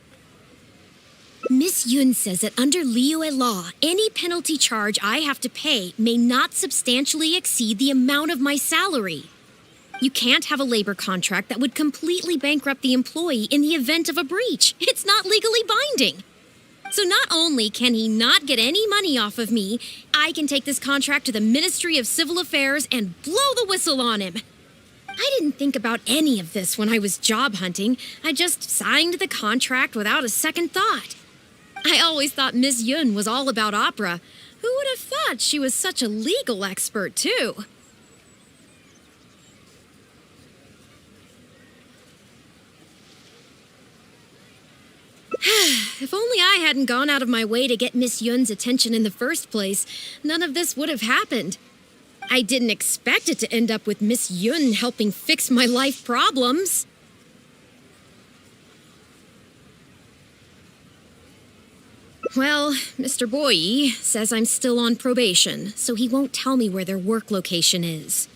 Miss Yun says that under Liyue law, any penalty charge I have to pay may not substantially exceed the amount of my salary. You can't have a labor contract that would completely bankrupt the employee in the event of a breach. It's not legally binding. So not only can he not get any money off of me, I can take this contract to the Ministry of Civil Affairs and blow the whistle on him. I didn't think about any of this when I was job hunting. I just signed the contract without a second thought. I always thought Miss Yun was all about opera. Who would have thought she was such a legal expert, too? If only I hadn't gone out of my way to get Miss Yun's attention in the first place, none of this would have happened. I didn't expect it to end up with Miss Yun helping fix my life problems. Well, Mr. Boye says I'm still on probation, so he won't tell me where their work location is.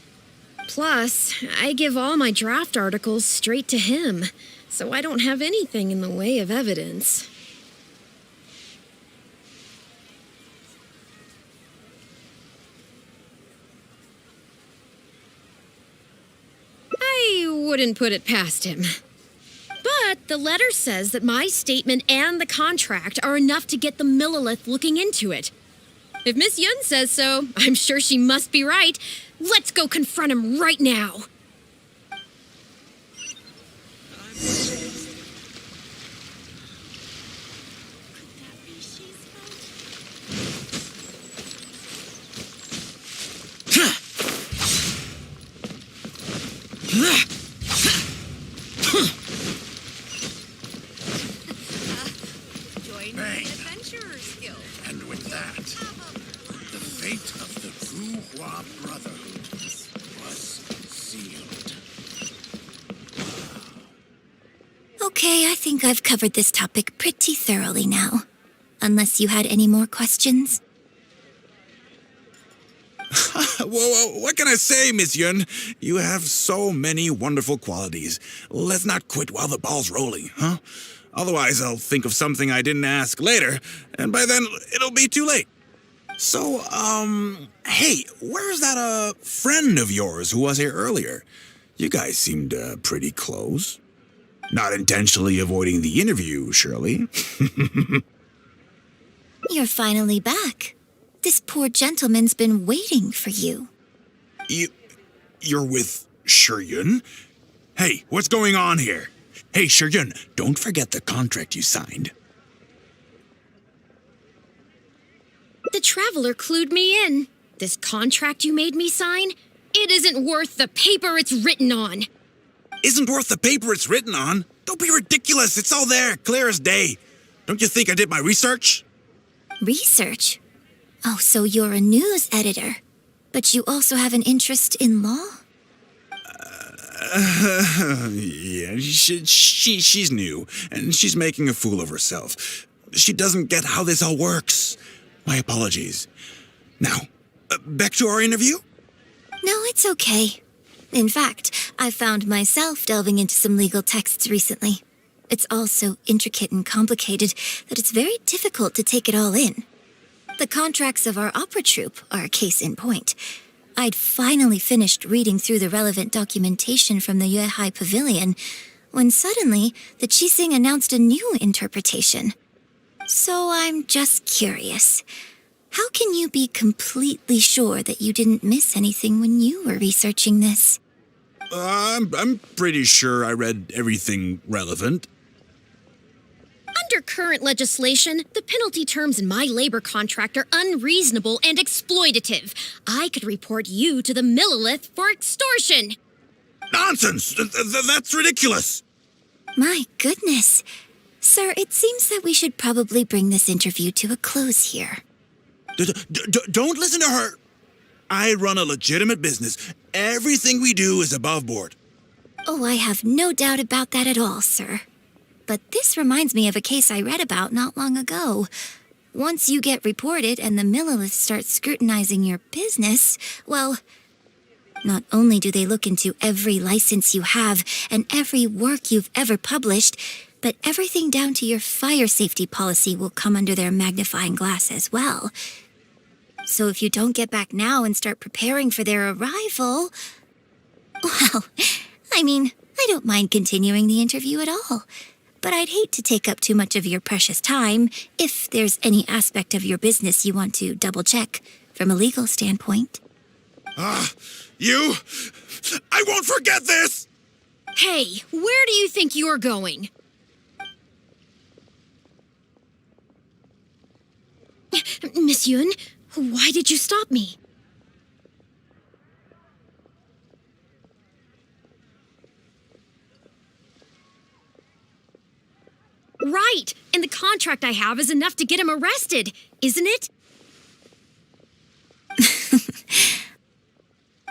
Plus, I give all my draft articles straight to him, so I don't have anything in the way of evidence. I wouldn't put it past him. But the letter says that my statement and the contract are enough to get the Millilith looking into it. If Miss Yun says so, I'm sure she must be right. Let's go confront him right now. And with that, the fate of the Guhua Brotherhood was sealed. Okay, I think I've covered this topic pretty thoroughly now. Unless you had any more questions? Well, what can I say, Miss Yun? You have so many wonderful qualities. Let's not quit while the ball's rolling, huh? Otherwise, I'll think of something I didn't ask later, and by then, it'll be too late. So, hey, where's that, friend of yours who was here earlier? You guys seemed, pretty close. Not intentionally avoiding the interview, surely. You're finally back. This poor gentleman's been waiting for you. You're with Shiyun? Hey, what's going on here? Hey, Shiyun, don't forget the contract you signed. The Traveler clued me in. This contract you made me sign? It isn't worth the paper it's written on. Isn't worth the paper it's written on? Don't be ridiculous. It's all there, clear as day. Don't you think I did my research? Research? Oh, so you're a news editor. But you also have an interest in law? Yeah, she's new, and she's making a fool of herself. She doesn't get how this all works. My apologies. Now, back to our interview? No, it's okay. In fact, I found myself delving into some legal texts recently. It's all so intricate and complicated that it's very difficult to take it all in. The contracts of our opera troupe are a case in point. I'd finally finished reading through the relevant documentation from the Yuehai Pavilion when suddenly the Qixing announced a new interpretation. So I'm just curious. How can you be completely sure that you didn't miss anything when you were researching this? I'm pretty sure I read everything relevant. Under current legislation, the penalty terms in my labor contract are unreasonable and exploitative. I could report you to the Millilith for extortion. Nonsense! That's ridiculous! My goodness. Sir, it seems that we should probably bring this interview to a close here. Don't listen to her. I run a legitimate business. Everything we do is above board. Oh, I have no doubt about that at all, sir. But this reminds me of a case I read about not long ago. Once you get reported and the Millilith starts scrutinizing your business, well, not only do they look into every license you have and every work you've ever published, but everything down to your fire safety policy will come under their magnifying glass as well. So if you don't get back now and start preparing for their arrival, well, I mean, I don't mind continuing the interview at all. But I'd hate to take up too much of your precious time if there's any aspect of your business you want to double-check from a legal standpoint. You! I won't forget this! Hey, where do you think you're going? Miss Yun, why did you stop me? Right, and the contract I have is enough to get him arrested, isn't it?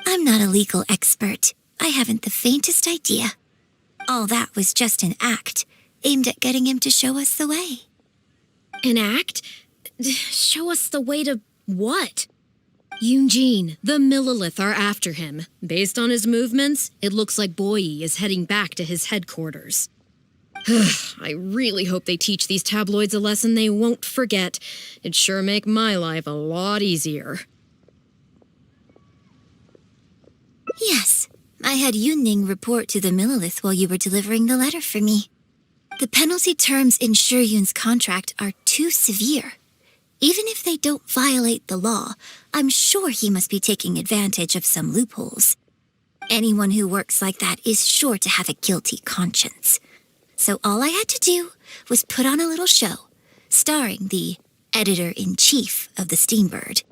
I'm not a legal expert. I haven't the faintest idea. All that was just an act, aimed at getting him to show us the way. An act? Show us the way to what? Yunjin, the Millilith are after him. Based on his movements, it looks like Boyi is heading back to his headquarters. I really hope they teach these tabloids a lesson they won't forget. It'd sure make my life a lot easier. Yes, I had Yunning report to the Millilith while you were delivering the letter for me. The penalty terms in Yun's contract are too severe. Even if they don't violate the law, I'm sure he must be taking advantage of some loopholes. Anyone who works like that is sure to have a guilty conscience. So all I had to do was put on a little show, starring the editor-in-chief of the Steambird.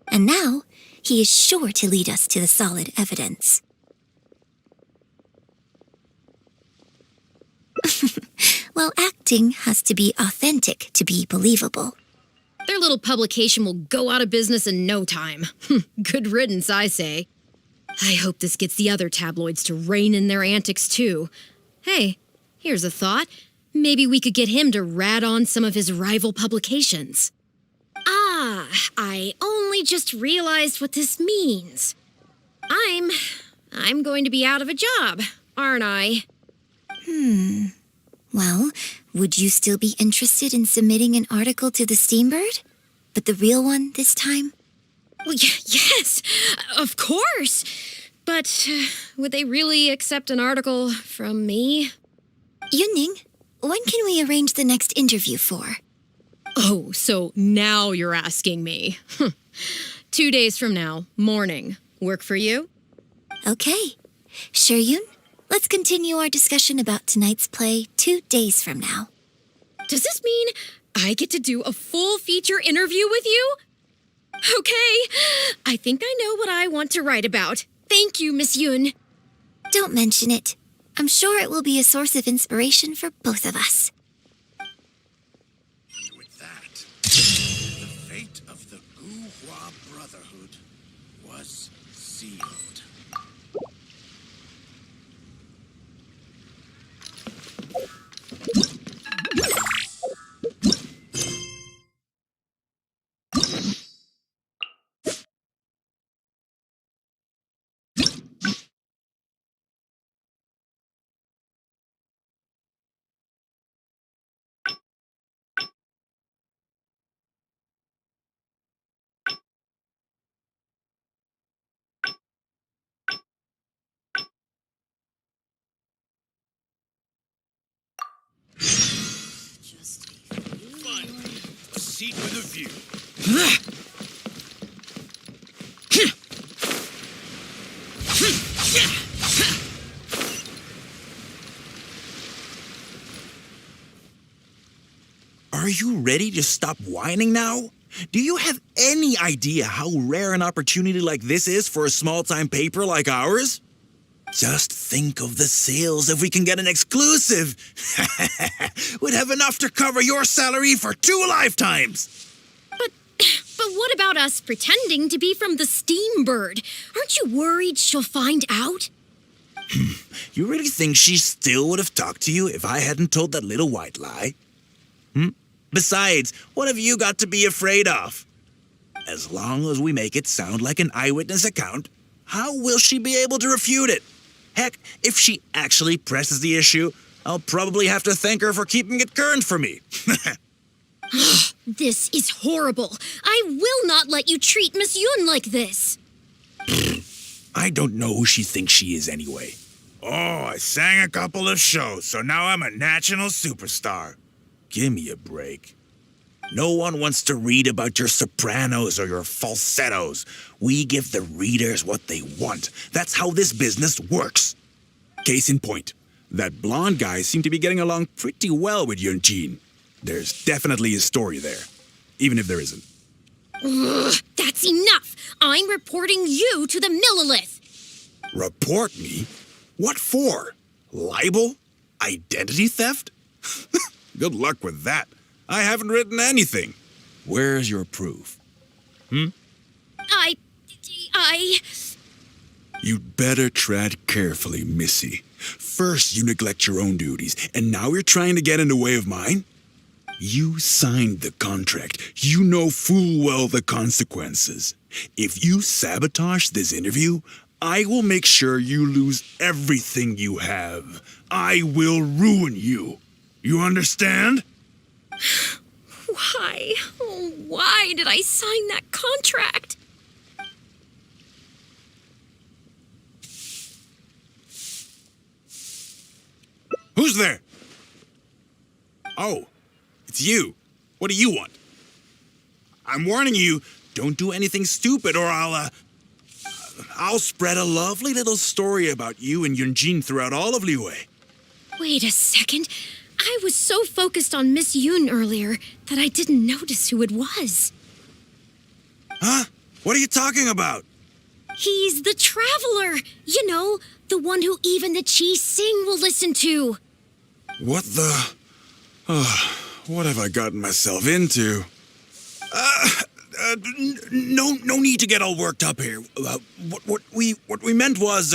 And now, he is sure to lead us to the solid evidence. Well, acting has to be authentic to be believable. Their little publication will go out of business in no time. Good riddance, I say. I hope this gets the other tabloids to rein in their antics, too. Hey, here's a thought. Maybe we could get him to rat on some of his rival publications. Ah, I only just realized what this means. I'm going to be out of a job, aren't I? Well, would you still be interested in submitting an article to the Steambird? But the real one this time? Well, yes, of course. But would they really accept an article from me? Yunning, when can we arrange the next interview for? Oh, so now you're asking me. 2 days from now, morning. Work for you? Okay. Yun, let's continue our discussion about tonight's play 2 days from now. Does this mean I get to do a full feature interview with you? Okay, I think I know what I want to write about. Thank you, Miss Yun. Don't mention it. I'm sure it will be a source of inspiration for both of us. With that, the fate of the Guhua Brotherhood was sealed. seat with a view. Are you ready to stop whining now? Do you have any idea how rare an opportunity like this is for a small-time paper like ours? Just think of the sales if we can get an exclusive. We'd have enough to cover your salary for 2 lifetimes. But what about us pretending to be from the Steambird? Aren't you worried she'll find out? You really think she still would have talked to you if I hadn't told that little white lie? Besides, what have you got to be afraid of? As long as we make it sound like an eyewitness account, how will she be able to refute it? Heck, if she actually presses the issue, I'll probably have to thank her for keeping it current for me. This is horrible. I will not let you treat Miss Yun like this. I don't know who she thinks she is anyway. Oh, I sang a couple of shows, so now I'm a national superstar. Give me a break. No one wants to read about your sopranos or your falsettos. We give the readers what they want. That's how this business works. Case in point, that blonde guy seemed to be getting along pretty well with Yunjin. There's definitely a story there, even if there isn't. Ugh, that's enough. I'm reporting you to the Millilith. Report me? What for? Libel? Identity theft? Good luck with that. I haven't written anything. Where's your proof? I... You'd better tread carefully, Missy. First, you neglect your own duties, and now you're trying to get in the way of mine? You signed the contract. You know full well the consequences. If you sabotage this interview, I will make sure you lose everything you have. I will ruin you. You understand? Why? Oh, why did I sign that contract? Who's there? Oh, it's you. What do you want? I'm warning you, don't do anything stupid or I'll spread a lovely little story about you and Yunjin throughout all of Liyue. Wait a second. I was so focused on Miss Yun earlier that I didn't notice who it was. Huh? What are you talking about? He's the Traveler. You know, the one who even the Chi Sing will listen to. What the... what have I gotten myself into? No need to get all worked up here. What we meant was...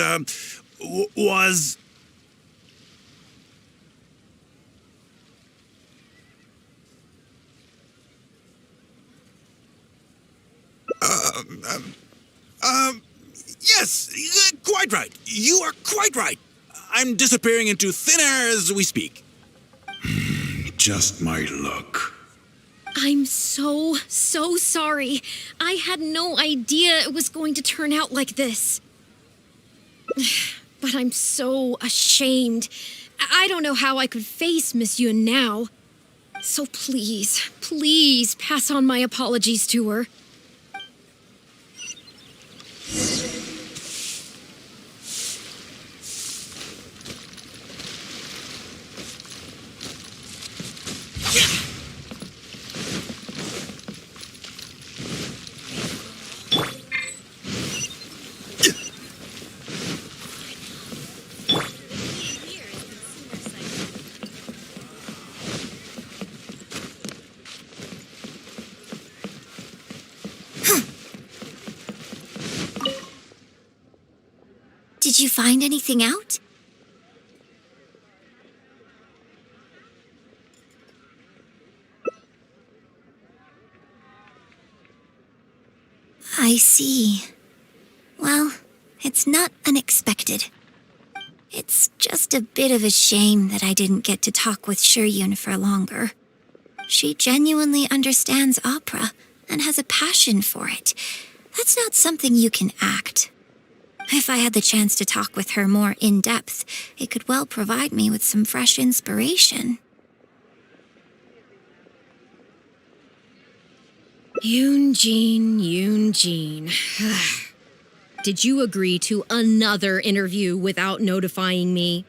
Yes, quite right. You are quite right. I'm disappearing into thin air as we speak. Just my luck. I'm so sorry. I had no idea it was going to turn out like this. But I'm so ashamed. I don't know how I could face Miss Yun now. So please pass on my apologies to her. Did you find anything out? I see. Well, it's not unexpected. It's just a bit of a shame that I didn't get to talk with Shiyun for longer. She genuinely understands opera and has a passion for it. That's not something you can act. If I had the chance to talk with her more in depth, it could well provide me with some fresh inspiration. Yunjin. Did you agree to another interview without notifying me?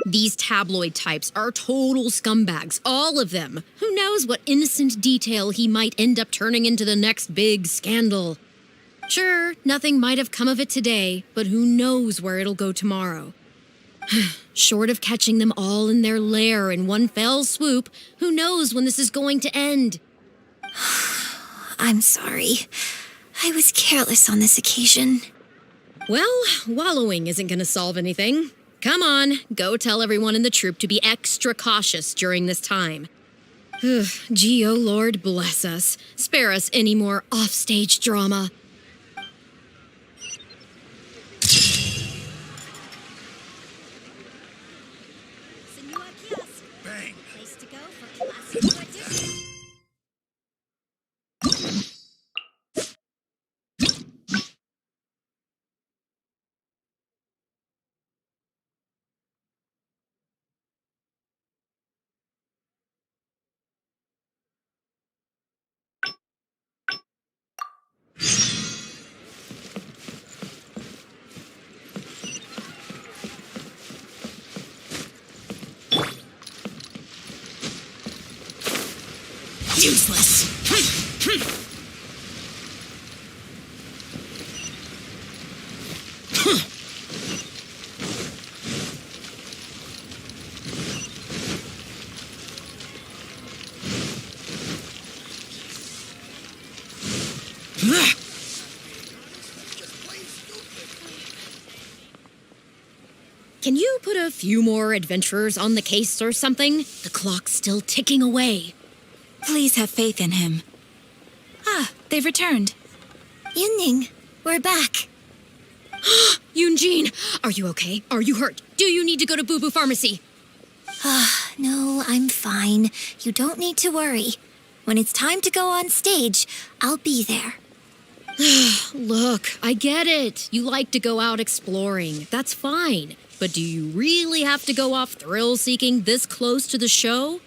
These tabloid types are total scumbags, all of them. Who knows what innocent detail he might end up turning into the next big scandal. Sure, nothing might have come of it today, but who knows where it'll go tomorrow. Short of catching them all in their lair in one fell swoop, who knows when this is going to end? I'm sorry. I was careless on this occasion. Well, wallowing isn't going to solve anything. Come on, go tell everyone in the troupe to be extra cautious during this time. Gee, oh Lord, bless us. Spare us any more offstage drama. Bang! Place to go for classic audition. Useless. Can you put a few more adventurers on the case or something? The clock's still ticking away. Please have faith in him. Ah, they've returned. Yunning, we're back. Yunjin, are you okay? Are you hurt? Do you need to go to Boo Boo Pharmacy? No, I'm fine. You don't need to worry. When it's time to go on stage, I'll be there. Look, I get it. You like to go out exploring. That's fine. But do you really have to go off thrill-seeking this close to the show?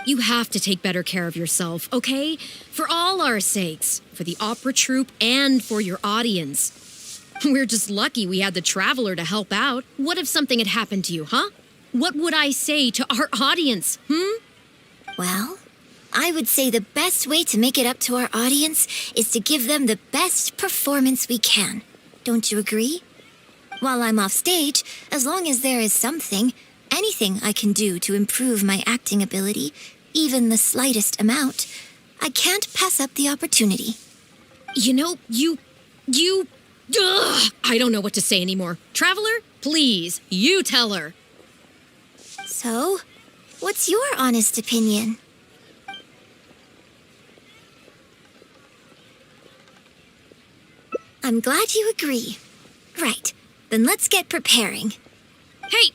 You have to take better care of yourself, okay? For all our sakes. For the opera troupe and for your audience. We're just lucky we had the Traveler to help out. What if something had happened to you, huh? What would I say to our audience, Well, I would say the best way to make it up to our audience is to give them the best performance we can. Don't you agree? While I'm off stage, as long as there is something, anything I can do to improve my acting ability, even the slightest amount, I can't pass up the opportunity. You know, I don't know what to say anymore. Traveler, please, you tell her. So, what's your honest opinion? I'm glad you agree. Right, then let's get preparing. Hey,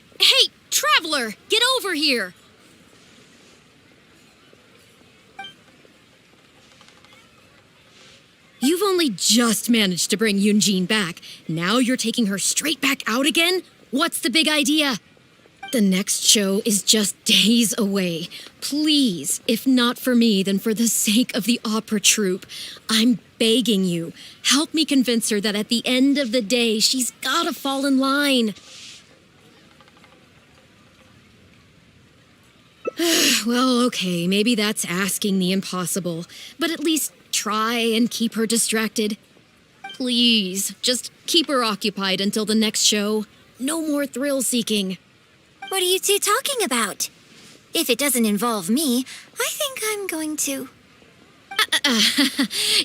Traveler, get over here. You've only just managed to bring Yunjin back. Now you're taking her straight back out again? What's the big idea? The next show is just days away. Please, if not for me, then for the sake of the opera troupe, I'm begging you, help me convince her that at the end of the day, she's gotta fall in line. Well, okay, maybe that's asking the impossible, but at least try and keep her distracted. Please, just keep her occupied until the next show. No more thrill-seeking. What are you two talking about? If it doesn't involve me, I think I'm going to...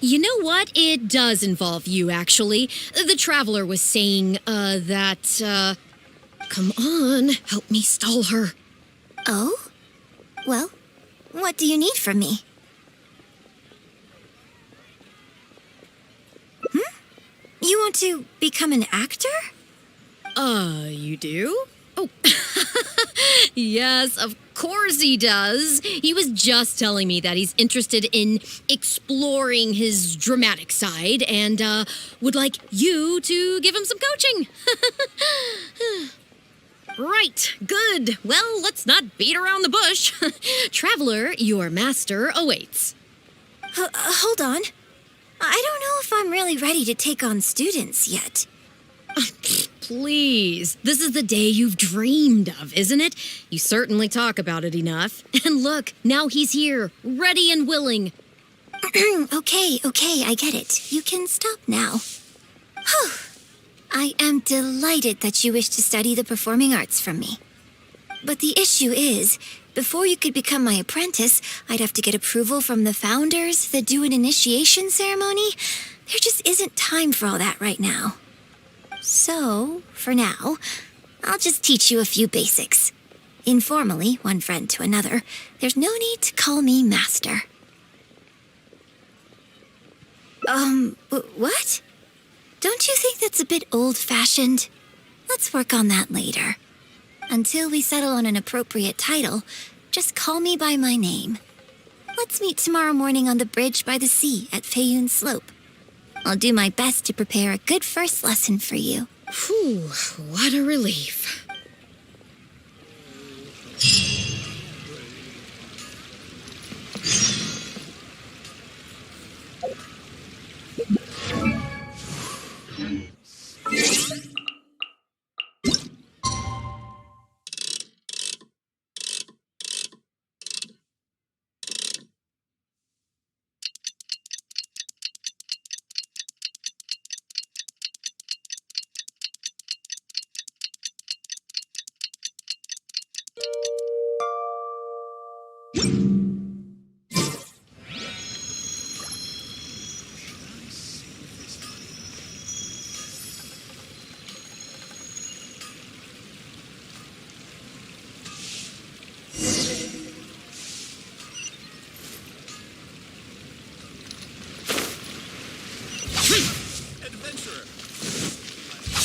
You know what? It does involve you, actually. The Traveler was saying, Come on, help me stall her. Oh? Well, what do you need from me? You want to become an actor? You do? Oh, Yes, of course he does. He was just telling me that he's interested in exploring his dramatic side and would like you to give him some coaching. Right, good. Well, let's not beat around the bush. Traveler, your master awaits. Hold on. I don't know if I'm really ready to take on students yet. Please, this is the day you've dreamed of, isn't it? You certainly talk about it enough. And look, now he's here, ready and willing. Okay, I get it. You can stop now. Whew. I am delighted that you wish to study the performing arts from me. But the issue is, before you could become my apprentice, I'd have to get approval from the founders that do an initiation ceremony. There just isn't time for all that right now. So, for now, I'll just teach you a few basics. Informally, one friend to another, there's no need to call me master. What? Don't you think that's a bit old-fashioned? Let's work on that later. Until we settle on an appropriate title, just call me by my name. Let's meet tomorrow morning on the bridge by the sea at Feiyun Slope. I'll do my best to prepare a good first lesson for you. Whew, what a relief.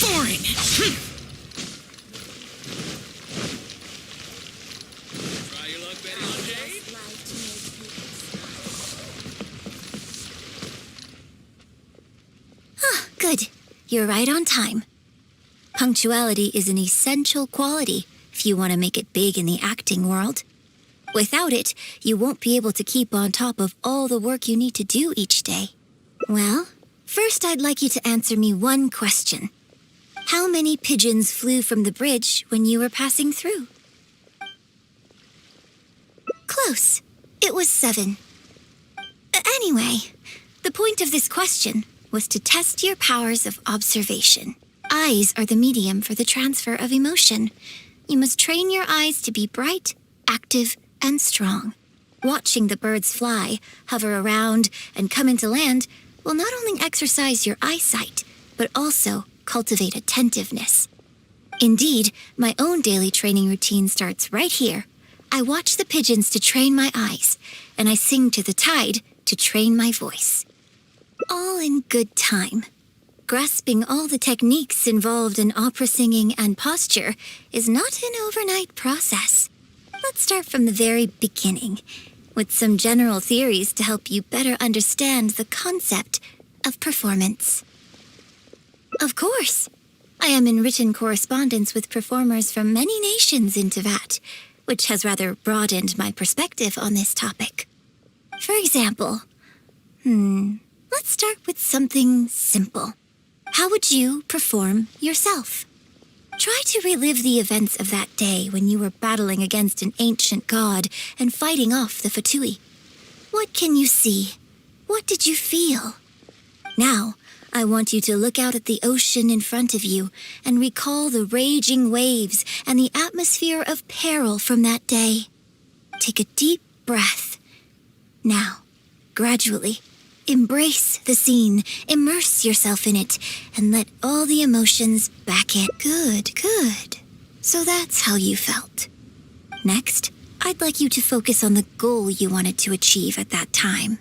Boring! Try your luck betting on Jade? Good. You're right on time. Punctuality is an essential quality if you want to make it big in the acting world. Without it, you won't be able to keep on top of all the work you need to do each day. Well, first I'd like you to answer me one question. How many pigeons flew from the bridge when you were passing through? Close. It was 7. Anyway, the point of this question was to test your powers of observation. Eyes are the medium for the transfer of emotion. You must train your eyes to be bright, active, and strong. Watching the birds fly, hover around, and come into land will not only exercise your eyesight, but also cultivate attentiveness. Indeed, my own daily training routine starts right here. I watch the pigeons to train my eyes, and I sing to the tide to train my voice. All in good time. Grasping all the techniques involved in opera singing and posture is not an overnight process. Let's start from the very beginning, with some general theories to help you better understand the concept of performance. Of course, I am in written correspondence with performers from many nations in Teyvat, which has rather broadened my perspective on this topic. For example, let's start with something simple. How would you perform yourself? Try to relive the events of that day when you were battling against an ancient god and fighting off the Fatui. What can you see? What did you feel? Now, I want you to look out at the ocean in front of you and recall the raging waves and the atmosphere of peril from that day. Take a deep breath. Now, gradually, embrace the scene, immerse yourself in it, and let all the emotions back in. Good. So that's how you felt. Next, I'd like you to focus on the goal you wanted to achieve at that time.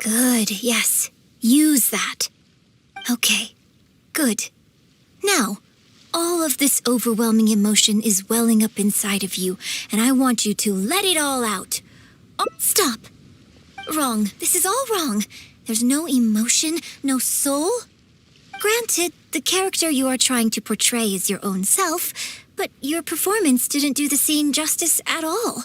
Good, yes. Use that. Okay, good. Now, all of this overwhelming emotion is welling up inside of you, and I want you to let it all out. Oh, stop. Wrong. This is all wrong. There's no emotion, no soul. Granted, the character you are trying to portray is your own self, but your performance didn't do the scene justice at all.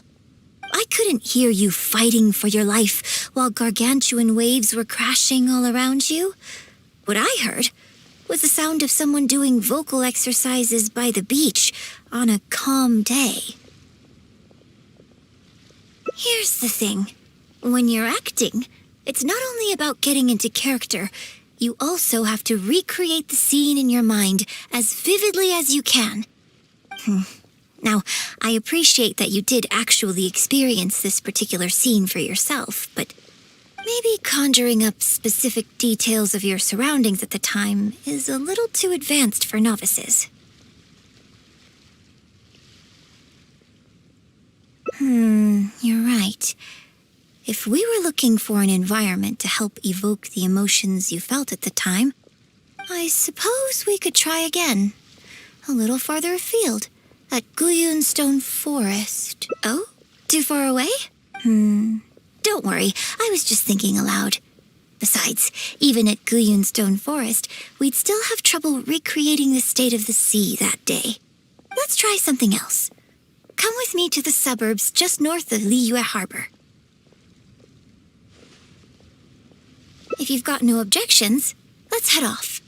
I couldn't hear you fighting for your life while gargantuan waves were crashing all around you. What I heard was the sound of someone doing vocal exercises by the beach on a calm day. Here's the thing. When you're acting, it's not only about getting into character, you also have to recreate the scene in your mind as vividly as you can. Now, I appreciate that you did actually experience this particular scene for yourself, but maybe conjuring up specific details of your surroundings at the time is a little too advanced for novices. You're right. If we were looking for an environment to help evoke the emotions you felt at the time, I suppose we could try again. A little farther afield, at Guyun Stone Forest. Oh? Too far away? Don't worry, I was just thinking aloud. Besides, even at Guyun Stone Forest, we'd still have trouble recreating the state of the sea that day. Let's try something else. Come with me to the suburbs just north of Liyue Harbor. If you've got no objections, let's head off.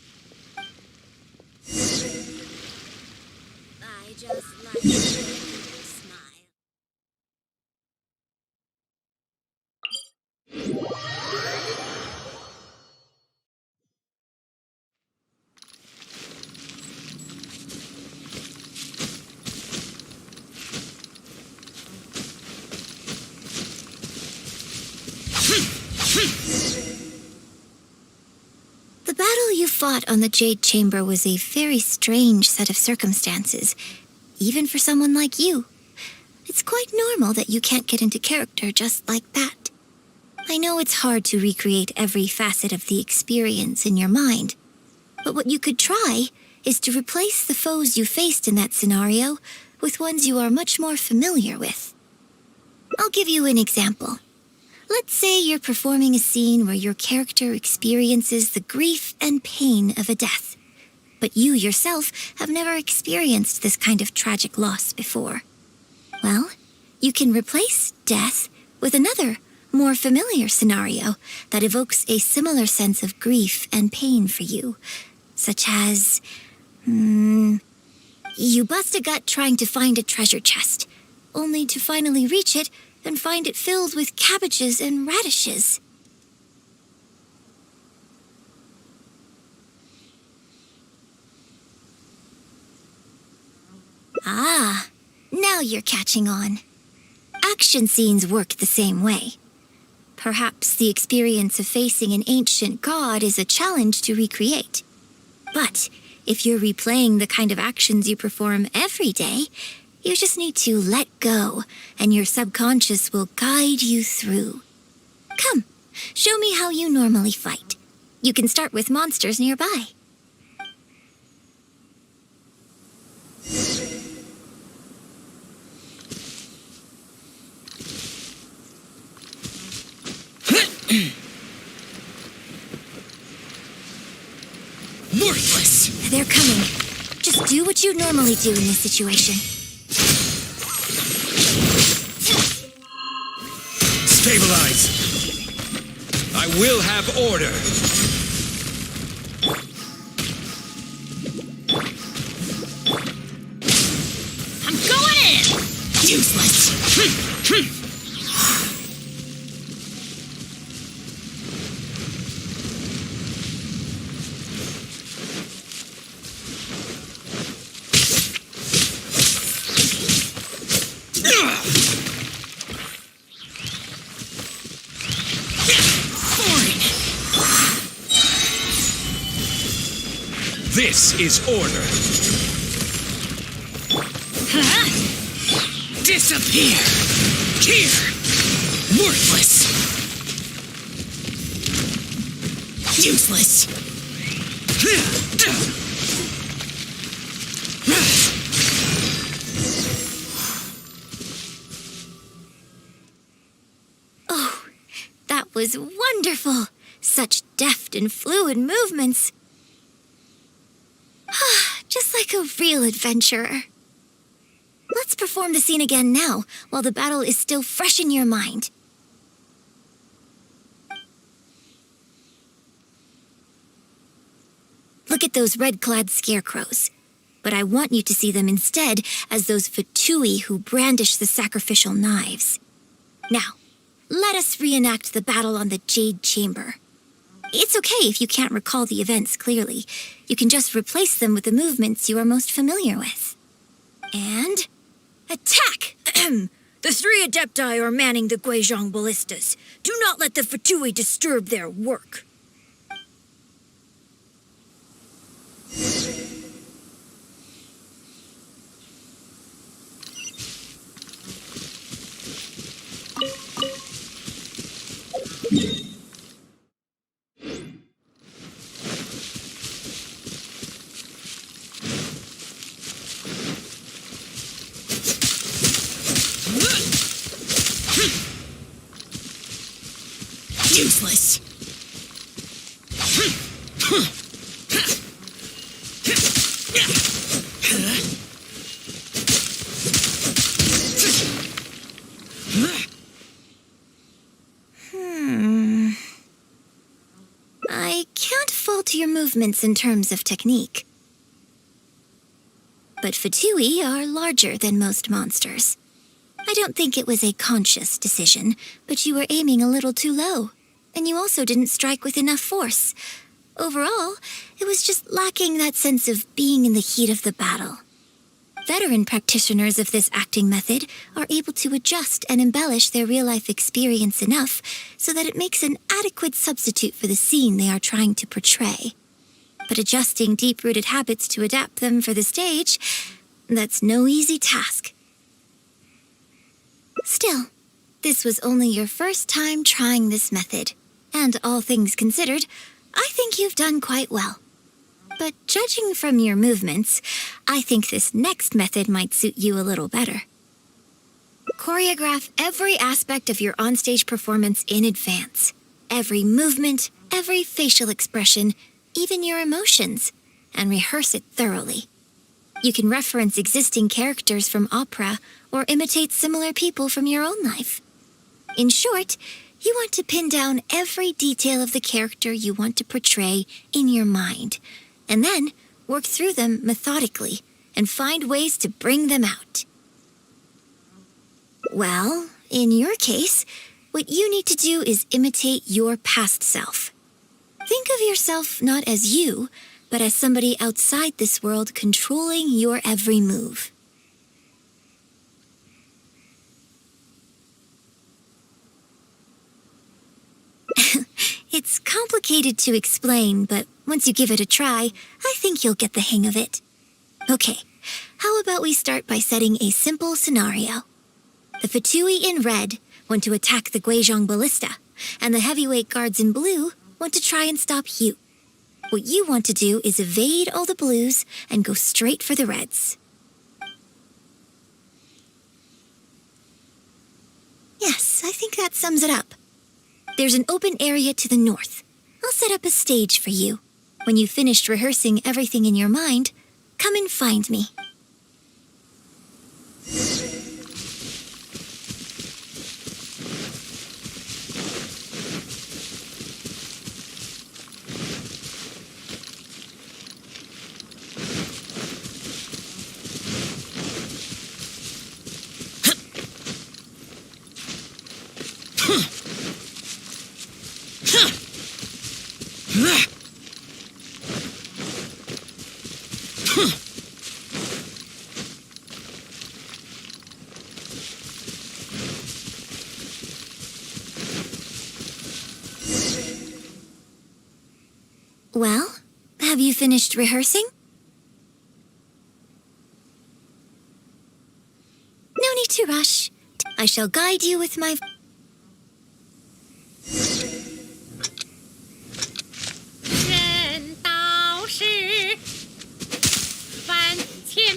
I just like your smile. The battle you fought on the Jade Chamber was a very strange set of circumstances, even for someone like you. It's quite normal that you can't get into character just like that. I know it's hard to recreate every facet of the experience in your mind, but what you could try is to replace the foes you faced in that scenario with ones you are much more familiar with. I'll give you an example. Let's say you're performing a scene where your character experiences the grief and pain of a death, but you yourself have never experienced this kind of tragic loss before. Well, you can replace death with another, more familiar scenario that evokes a similar sense of grief and pain for you, such as, you bust a gut trying to find a treasure chest, only to finally reach it and find it filled with cabbages and radishes. Ah, now you're catching on. Action scenes work the same way. Perhaps the experience of facing an ancient god is a challenge to recreate. But if you're replaying the kind of actions you perform every day, you just need to let go, and your subconscious will guide you through. Come, show me how you normally fight. You can start with monsters nearby. Worthless! They're coming. Just do what you normally do in this situation. Stabilize! I will have order! I'm going in! Useless! This is order. Huh? Disappear! Here! Worthless! Useless! Oh, that was wonderful! Such deft and fluid movements. Just like a real adventurer. Let's perform the scene again now, while the battle is still fresh in your mind. Look at those red-clad scarecrows. But I want you to see them instead as those Fatui who brandish the sacrificial knives. Now, let us reenact the battle on the Jade Chamber. It's okay if you can't recall the events clearly. You can just replace them with the movements you are most familiar with. And... attack! The 3 Adepti are manning the Guizhong ballistas. Do not let the Fatui disturb their work. Useless. I can't fault your movements in terms of technique. But Fatui are larger than most monsters. I don't think it was a conscious decision, but you were aiming a little too low. And you also didn't strike with enough force. Overall, it was just lacking that sense of being in the heat of the battle. Veteran practitioners of this acting method are able to adjust and embellish their real-life experience enough so that it makes an adequate substitute for the scene they are trying to portray. But adjusting deep-rooted habits to adapt them for the stage, that's no easy task. Still, this was only your first time trying this method, and all things considered, I think you've done quite well. But judging from your movements, I think this next method might suit you a little better. Choreograph every aspect of your onstage performance in advance. Every movement, every facial expression, even your emotions, and rehearse it thoroughly. You can reference existing characters from opera or imitate similar people from your own life. In short, you want to pin down every detail of the character you want to portray in your mind, and then work through them methodically and find ways to bring them out. Well, in your case, what you need to do is imitate your past self. Think of yourself not as you, but as somebody outside this world controlling your every move. It's complicated to explain, but once you give it a try, I think you'll get the hang of it. Okay, how about we start by setting a simple scenario? The Fatui in red want to attack the Guizhong ballista, and the heavyweight guards in blue want to try and stop you. What you want to do is evade all the blues and go straight for the reds. Yes, I think that sums it up. There's an open area to the north. I'll set up a stage for you. When you've finished rehearsing everything in your mind, come and find me. Well, have you finished rehearsing? No need to rush. I shall guide you with my... 人道是万千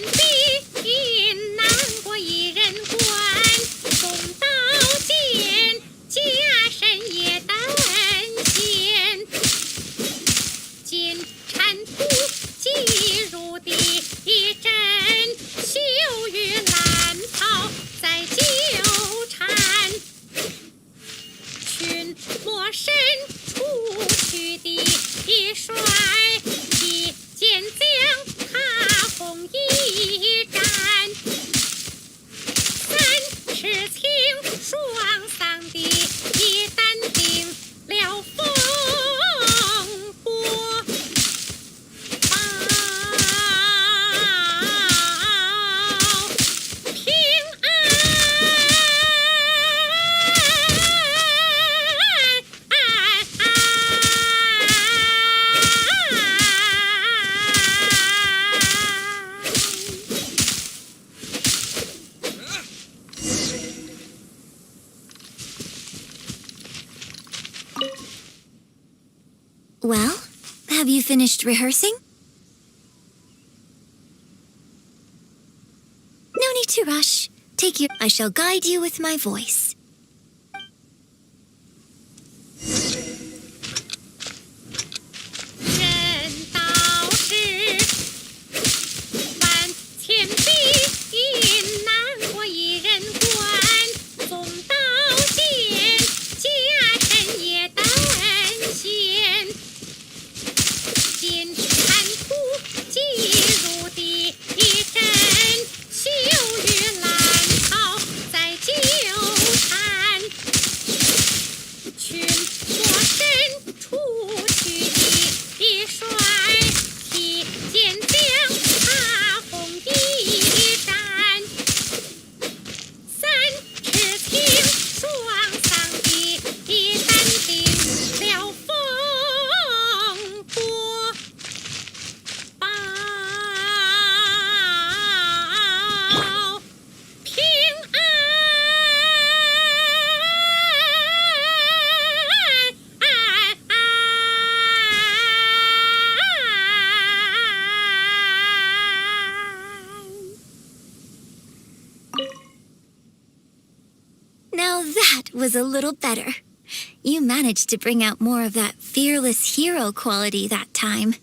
魔神出去的帅气剑将踏红一战，三尺青双丧的淡定了风波。平Well, have you finished rehearsing? No need to rush. I shall guide you with my voice. 人道是万千比难过一人关，纵刀剑家臣也担心，金铲土进入的阵，秋雨兰草在纠缠，群魔神出去的帅气剑将踏红一战，三尺青双丧的淡定了风波。报平Now that was a little better. You managed to bring out more of that fearless hero quality that time.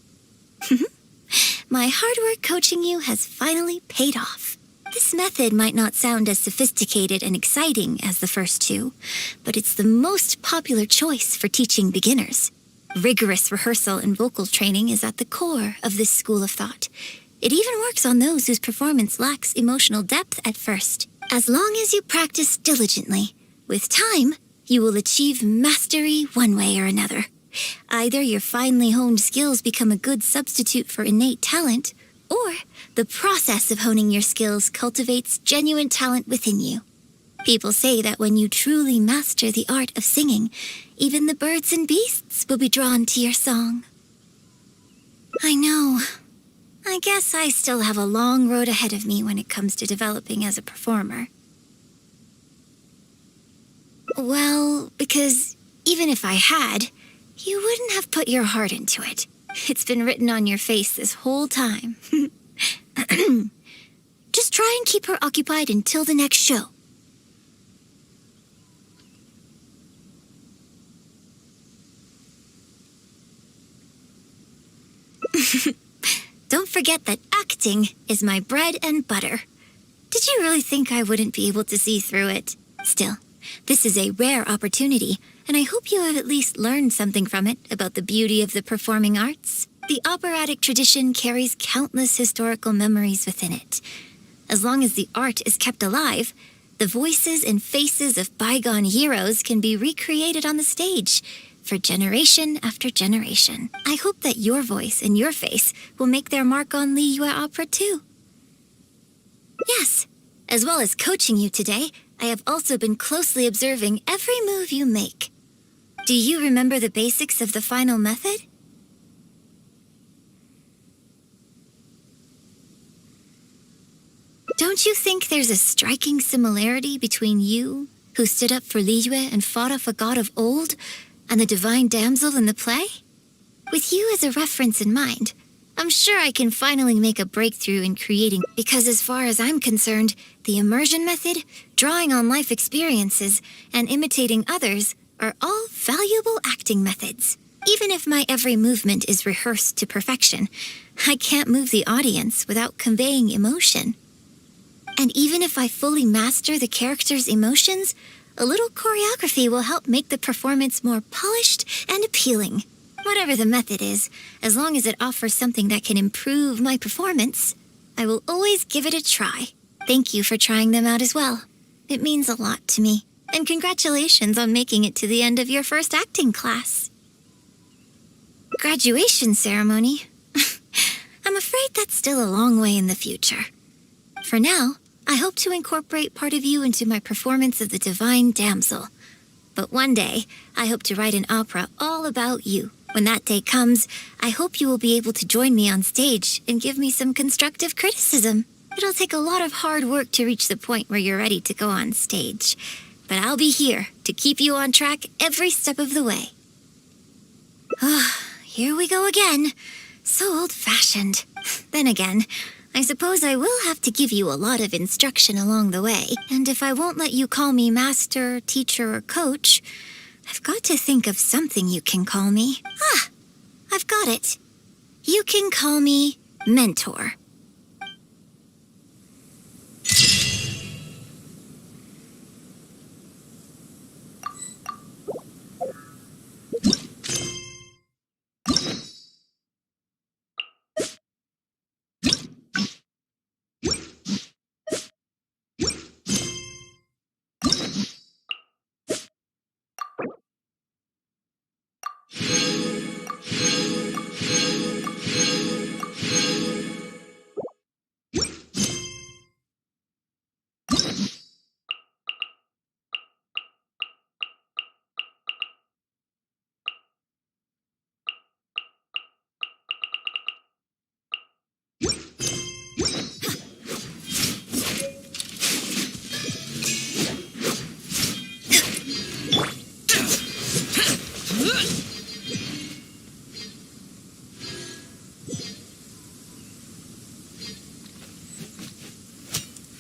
My hard work coaching you has finally paid off. This method might not sound as sophisticated and exciting as the first two, but it's the most popular choice for teaching beginners. Rigorous rehearsal and vocal training is at the core of this school of thought. It even works on those whose performance lacks emotional depth at first. As long as you practice diligently, with time, you will achieve mastery one way or another. Either your finely honed skills become a good substitute for innate talent, or the process of honing your skills cultivates genuine talent within you. People say that when you truly master the art of singing, even the birds and beasts will be drawn to your song. I know. I guess I still have a long road ahead of me when it comes to developing as a performer. Well, because even if I had, you wouldn't have put your heart into it. It's been written on your face this whole time. Just try and keep her occupied until the next show. Don't forget that acting is my bread and butter. Did you really think I wouldn't be able to see through it? Still, this is a rare opportunity, and I hope you have at least learned something from it about the beauty of the performing arts. The operatic tradition carries countless historical memories within it. As long as the art is kept alive, the voices and faces of bygone heroes can be recreated on the stage for generation after generation. I hope that your voice and your face will make their mark on Liyue Opera too. Yes, as well as coaching you today, I have also been closely observing every move you make. Do you remember the basics of the final method? Don't you think there's a striking similarity between you, who stood up for Liyue and fought off a god of old, and the divine damsel in the play? With you as a reference in mind, I'm sure I can finally make a breakthrough in creating, because as far as I'm concerned, the immersion method, drawing on life experiences, and imitating others are all valuable acting methods. Even if my every movement is rehearsed to perfection, I can't move the audience without conveying emotion. And even if I fully master the character's emotions, A little choreography will help make the performance more polished and appealing. Whatever the method is, as long as it offers something that can improve my performance, I will always give it a try. Thank you for trying them out as well. It means a lot to me. And congratulations on making it to the end of your first acting class. Graduation ceremony? I'm afraid that's still a long way in the future. For now, I hope to incorporate part of you into my performance of the Divine Damsel. But one day, I hope to write an opera all about you. When that day comes, I hope you will be able to join me on stage and give me some constructive criticism. It'll take a lot of hard work to reach the point where you're ready to go on stage. But I'll be here to keep you on track every step of the way. Here we go again. So old-fashioned. Then again, I suppose I will have to give you a lot of instruction along the way. And if I won't let you call me master, teacher, or coach, I've got to think of something you can call me. I've got it. You can call me mentor.